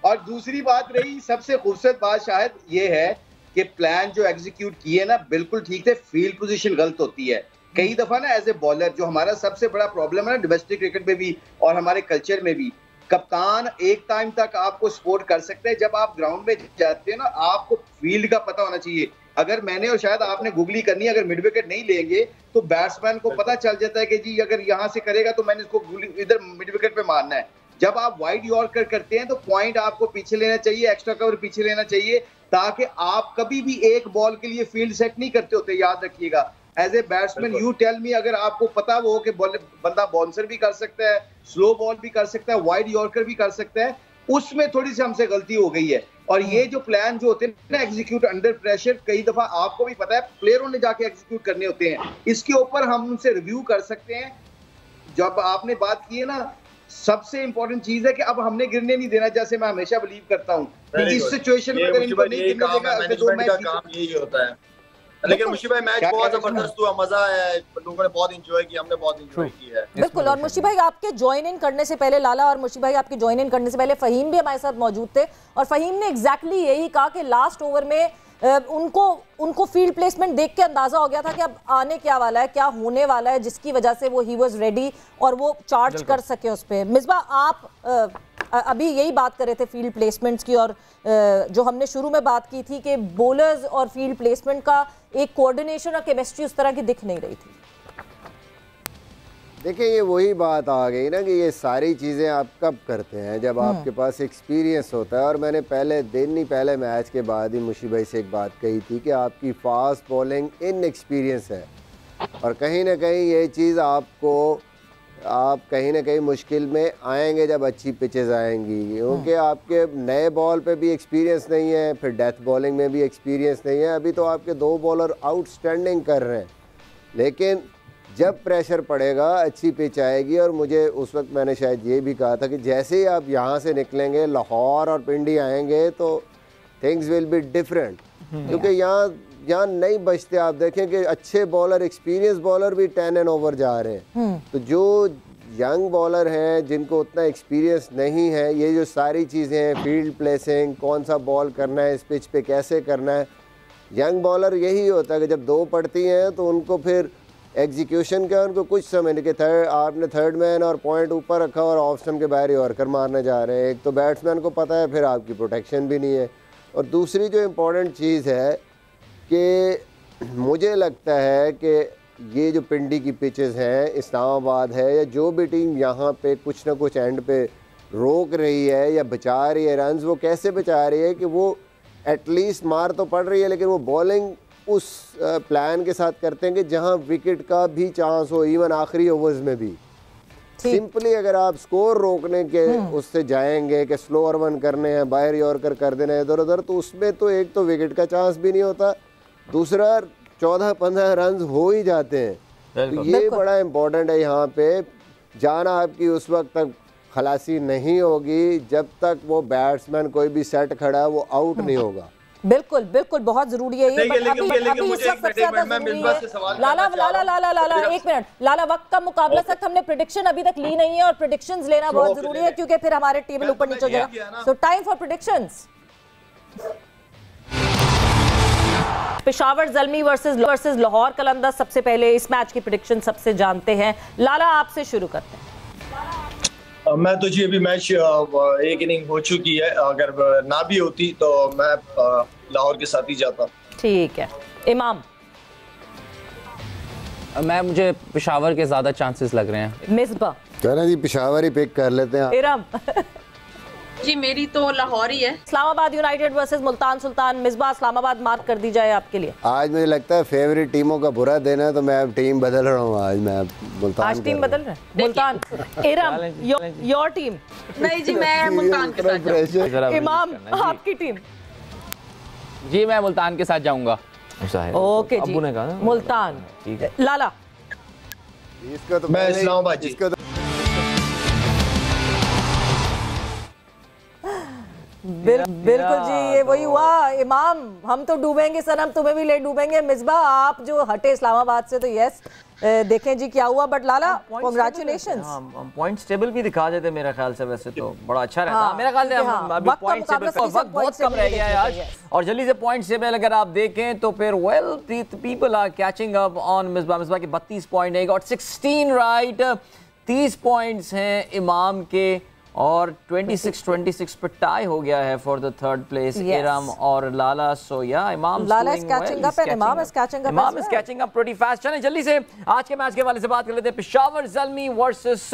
Speaker 6: और दूसरी बात रही, सबसे खूबसूरत बात शायद ये है कि प्लान जो एग्जीक्यूट किए ना बिल्कुल ठीक थे, फील्ड पोजीशन गलत होती है कई दफा ना एज ए बॉलर, जो हमारा सबसे बड़ा प्रॉब्लम है ना डोमेस्टिक क्रिकेट में भी और हमारे कल्चर में भी। कप्तान एक टाइम तक आपको सपोर्ट कर सकते हैं, जब आप ग्राउंड में जाते हैं ना आपको फील्ड का पता होना चाहिए। अगर मैंने और शायद आपने गूगली करनी है, अगर मिड विकेट नहीं लेंगे तो बैट्समैन को पता चल जाता है कि जी अगर यहाँ से करेगा तो मैंने इसको इधर मिड विकेट पे मारना है। जब आप वाइड यॉर्कर करते हैं तो पॉइंट आपको पीछे लेना चाहिए, एक्स्ट्रा कवर पीछे लेना चाहिए, ताकि आप कभी भी एक बॉल के लिए फील्ड सेट नहीं करते होते, याद रखिएगा। As a batsman you tell me, अगर आपको पता वो कि बंदा बाउंसर भी कर सकता है, स्लो बॉल भी कर सकता है, वाइड यॉर्कर भी कर सकता है, उसमें थोड़ी सी हमसे गलती हो गई है। और ये जो प्लान जो होते हैं ना एग्जीक्यूट अंडर प्रेशर, कई दफा आपको भी पता है प्लेयरों ने जाके एग्जीक्यूट करने होते हैं, इसके ऊपर हम उनसे रिव्यू कर सकते हैं। जब आपने बात की है ना, सबसे इंपॉर्टेंट चीज है कि अब हमने गिरने नहीं देना, जैसे मैं हमेशा बिलीव करता हूँ इस सिचुएशन में अगर इनको नहीं गिरने देगा,
Speaker 7: मैनेजमेंट का काम यही होता है। लेकिन मुशी भाई मैच बहुत जबरदस्त हुआ, मजा आया, लोगों ने बहुत एंजॉय किया, हमने बहुत एंजॉय किया है।
Speaker 1: बिल्कुल। और मुशी भाई आपके ज्वाइन इन करने से पहले, लाला और मुशी भाई आपके ज्वाइन इन करने से पहले फहीम भी हमारे साथ मौजूद थे, और फहीम ने एग्जैक्टली यही कहा कि लास्ट ओवर में उनको फील्ड प्लेसमेंट देख के अंदाजा हो गया था कि अब आने क्या वाला है, क्या होने वाला है, जिसकी वजह से वो ही वाज रेडी और वो चार्ज कर सके उस पर। मिसबा आप अभी यही बात कर रहे थे फील्ड प्लेसमेंट्स की, और जो हमने शुरू में बात की थी कि बॉलर्स और फील्ड प्लेसमेंट का एक कोऑर्डिनेशन और केमिस्ट्री उस तरह की दिख नहीं रही थी।
Speaker 3: देखिए ये वही बात आ गई ना कि ये सारी चीज़ें आप कब करते हैं, जब आपके पास एक्सपीरियंस होता है। और मैंने पहले दिन ही पहले मैच के बाद ही मुशी भाई से एक बात कही थी कि आपकी फास्ट बॉलिंग इनएक्सपीरियंस है, और कहीं ना कहीं ये चीज़ आप कहीं ना कहीं मुश्किल में आएंगे जब अच्छी पिचेस आएंगी, क्योंकि आपके नए बॉल पे भी एक्सपीरियंस नहीं है, फिर डेथ बॉलिंग में भी एक्सपीरियंस नहीं है। अभी तो आपके 2 बॉलर आउटस्टैंडिंग कर रहे हैं, लेकिन जब प्रेशर पड़ेगा अच्छी पिच आएगी। और मुझे उस वक्त मैंने शायद ये भी कहा था कि जैसे ही आप यहाँ से निकलेंगे, लाहौर और पिंडी आएंगे तो थिंग्स विल बी डिफरेंट, क्योंकि यहाँ यहाँ नहीं बचते। आप देखें कि अच्छे बॉलर, एक्सपीरियंस बॉलर भी 10 एंड ओवर जा रहे हैं। तो जो यंग बॉलर हैं जिनको उतना एक्सपीरियंस नहीं है, ये जो सारी चीज़ें हैं, फील्ड प्लेसिंग, कौन सा बॉल करना है, इस पिच पे कैसे करना है, यंग बॉलर यही होता है कि जब 2 पड़ती हैं तो उनको फिर एग्जीक्यूशन का उनको कुछ समझ नहीं कि आपने थर्ड मैन और पॉइंट ऊपर रखा और ऑफ स्टंप के बाहर यॉर्कर मारने जा रहे हैं। एक तो बैट्समैन को पता है, फिर आपकी प्रोटेक्शन भी नहीं है। और दूसरी जो इम्पोर्टेंट चीज़ है कि मुझे लगता है कि ये जो पिंडी की पिचेस हैं, इस्लामाबाद है या जो भी टीम यहाँ पे कुछ ना कुछ एंड पे रोक रही है या बचा रही है रन्स, वो कैसे बचा रही है कि वो एटलीस्ट मार तो पड़ रही है लेकिन वो बॉलिंग उस प्लान के साथ करते हैं कि जहाँ विकेट का भी चांस हो, इवन आखिरी ओवर्स में भी। सिंपली अगर आप स्कोर रोकने के उससे जाएंगे कि स्लोअर वन करने हैं, बाहर यॉर्कर कर देना है इधर उधर, तो उसमें तो एक तो विकेट का चांस भी नहीं होता, दूसरा 14-15 रन हो ही जाते हैं। तो ये बड़ा इम्पोर्टेंट है। यहाँ पे जाना आपकी उस वक्त तक खलासी नहीं होगी जब तक वो बैट्समैन कोई भी सेट खड़ा है वो आउट नहीं होगा।
Speaker 1: बिल्कुल बिल्कुल, बहुत जरूरी है ये। अभी इस वक्त सबसे ज्यादा जरूरी है लाला एक मिनट लाला, वक्त का मुकाबला तक हमने प्रेडिक्शन अभी तक ली नहीं है और प्रेडिक्शंस लेना बहुत जरूरी है क्योंकि फिर हमारे टेबल ऊपर नीचे हो जाएगा। So time for predictions. Peshawar Zalmi versus Lahore Qalandar, सबसे पहले इस मैच की प्रेडिक्शन सबसे जानते हैं। लाला आपसे शुरू करते हैं।
Speaker 7: मैं तो जी अभी मैच एक इनिंग हो चुकी है, अगर ना भी होती तो मैं लाहौर के साथ ही जाता।
Speaker 1: ठीक है इमाम।
Speaker 4: मुझे पेशावर के ज्यादा चांसेस लग रहे हैं।
Speaker 1: मिसबा
Speaker 3: चलो जी पेशावर ही पिक कर लेते हैं।
Speaker 1: इरम।
Speaker 8: जी मेरी तो लाहौर ही है।
Speaker 1: Islamabad United versus Multan Sultan, Misbah Islamabad mark कर दी जाए आपके लिए।
Speaker 3: आज मुझे लगता है फेवरेट टीमों का बुरा दिन है तो मैं अब टीम बदल रहा हूँ। आज मैं मुल्तान,
Speaker 1: आज टीम बदल रहे हैं मुल्तान। Iram your team.
Speaker 8: नहीं जी मैं मुल्तान के साथ।
Speaker 1: इमाम आपकी टीम।
Speaker 4: जी मैं मुल्तान के साथ जाऊंगा।
Speaker 1: ओके जी मुल्तान। लाला
Speaker 3: इसका तो
Speaker 7: मैं इस्लामाबाद जी।
Speaker 1: बिल्कुल जी, ये वही हुआ। इमाम हम तो डूबेंगे सनम, तुम्हें भी ले डूबेंगे। मिसबा आप जो हटे इस्लामाबाद से तो यस, देखें जी क्या हुआ। But Lala congratulations.
Speaker 2: Points table भी दिखा देते मेरे ख्याल से, वैसे तो बड़ा अच्छा रहता मेरा ख्याल से। अभी पॉइंट्स टेबल पे वक्त बहुत कम रह गया है आज, और जल्दी से पॉइंट्स टेबल अगर आप देखें तो फिर well people are catching up on Misbah. Misbah के 32 पॉइंट है और 16 राइट, 30 पॉइंट्स हैं इमाम के और 26 पे टाई हो गया है for the third place Iram और लाला। सो या इमाम
Speaker 1: इज कैचिंग अप एंड इमाम is
Speaker 2: catching up pretty fast. चलें जल्दी से आज के मैच के हवाले से बात कर लेते हैं। पेशावर ज़ल्मी वर्सेस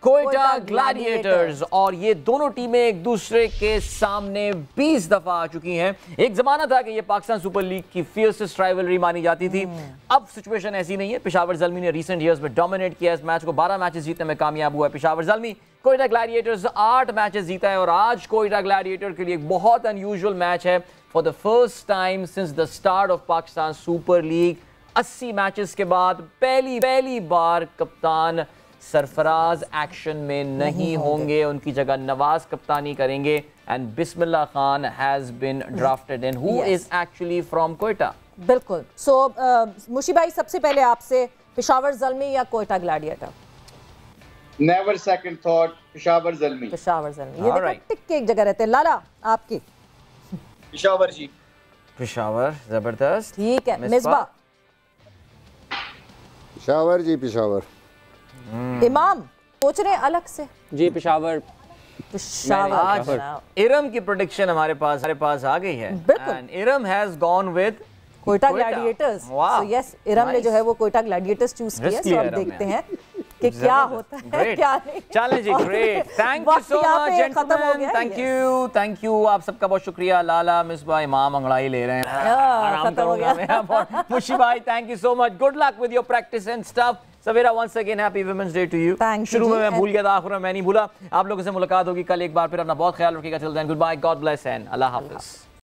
Speaker 2: कोयटा ग्लैडिएटर्स, और ये दोनों टीमें एक दूसरे के सामने 20 दफा आ चुकी हैं। एक जमाना था कि ये पाकिस्तान सुपर लीग की फियर्सेस्ट राइवलरी मानी जाती थी। अब सिचुएशन ऐसी नहीं है। पेशावर ज़ल्मी ने रिसेंट ईयर्स में डोमिनेट किया इस मैच को, 12 मैचेस जीतने में कामयाब हुआ है पेशावर ज़ल्मी। कोयटा ग्लैडिएटर्स 8 मैचेस जीता है और आज कोयटा ग्लैडिएटर के लिए एक बहुत अनयूजुअल मैच है। For the first time since the start of Pakistan super league 80 matches के बाद पहली बार कप्तान सरफराज एक्शन में नहीं होंगे, उनकी जगह नवाज कप्तानी करेंगे। And Bismillah Khan has been drafted in, who is actually from Quetta.
Speaker 1: बिल्कुल। सो मुशी भाई सबसे पहले आपसे, पेशावर ज़ल्मी या Quetta gladiator?
Speaker 6: Never second thought, Peshawar Zalmi.
Speaker 1: Peshawar Zalmi, ये देखो टिक के एक जगह रहते हैं। लाला आपकी?
Speaker 7: पेशावर जी।
Speaker 2: पेशावर, जबरदस्त।
Speaker 1: ठीक है। मिसबा?
Speaker 3: पेशावर जी, पेशावर।
Speaker 1: इमाम सोच रहे हैं अलग से
Speaker 4: जी। पेशावर।
Speaker 2: आज इरम की प्रेडिक्शन हमारे पास आ गई है। And Iram has gone with
Speaker 1: Quetta Gladiators. So yes, Iram ने जो है वो कोयटा ग्लैडिएटर्स चूज किया। सो अब देखते हैं कि क्या होता है क्या नहीं।
Speaker 2: चलें जी, great. Thank you so much gentleman. Thank you आप सबका बहुत शुक्रिया। लाला, मिसबा, इमाम अंगड़ाई ले रहे हैं, आराम करूंगा मैं। मुशी भाई thank you so much, good luck with your practice and stuff. Savera once again happy women's day to you. शुरू में मैं भूल गया था, आखिर में मैं नहीं भूला। आप लोगों से मुलाकात होगी कल एक बार फिर। अपना बहुत ख्याल रखिएगा। Till then goodbye, God bless and Allah Hafiz.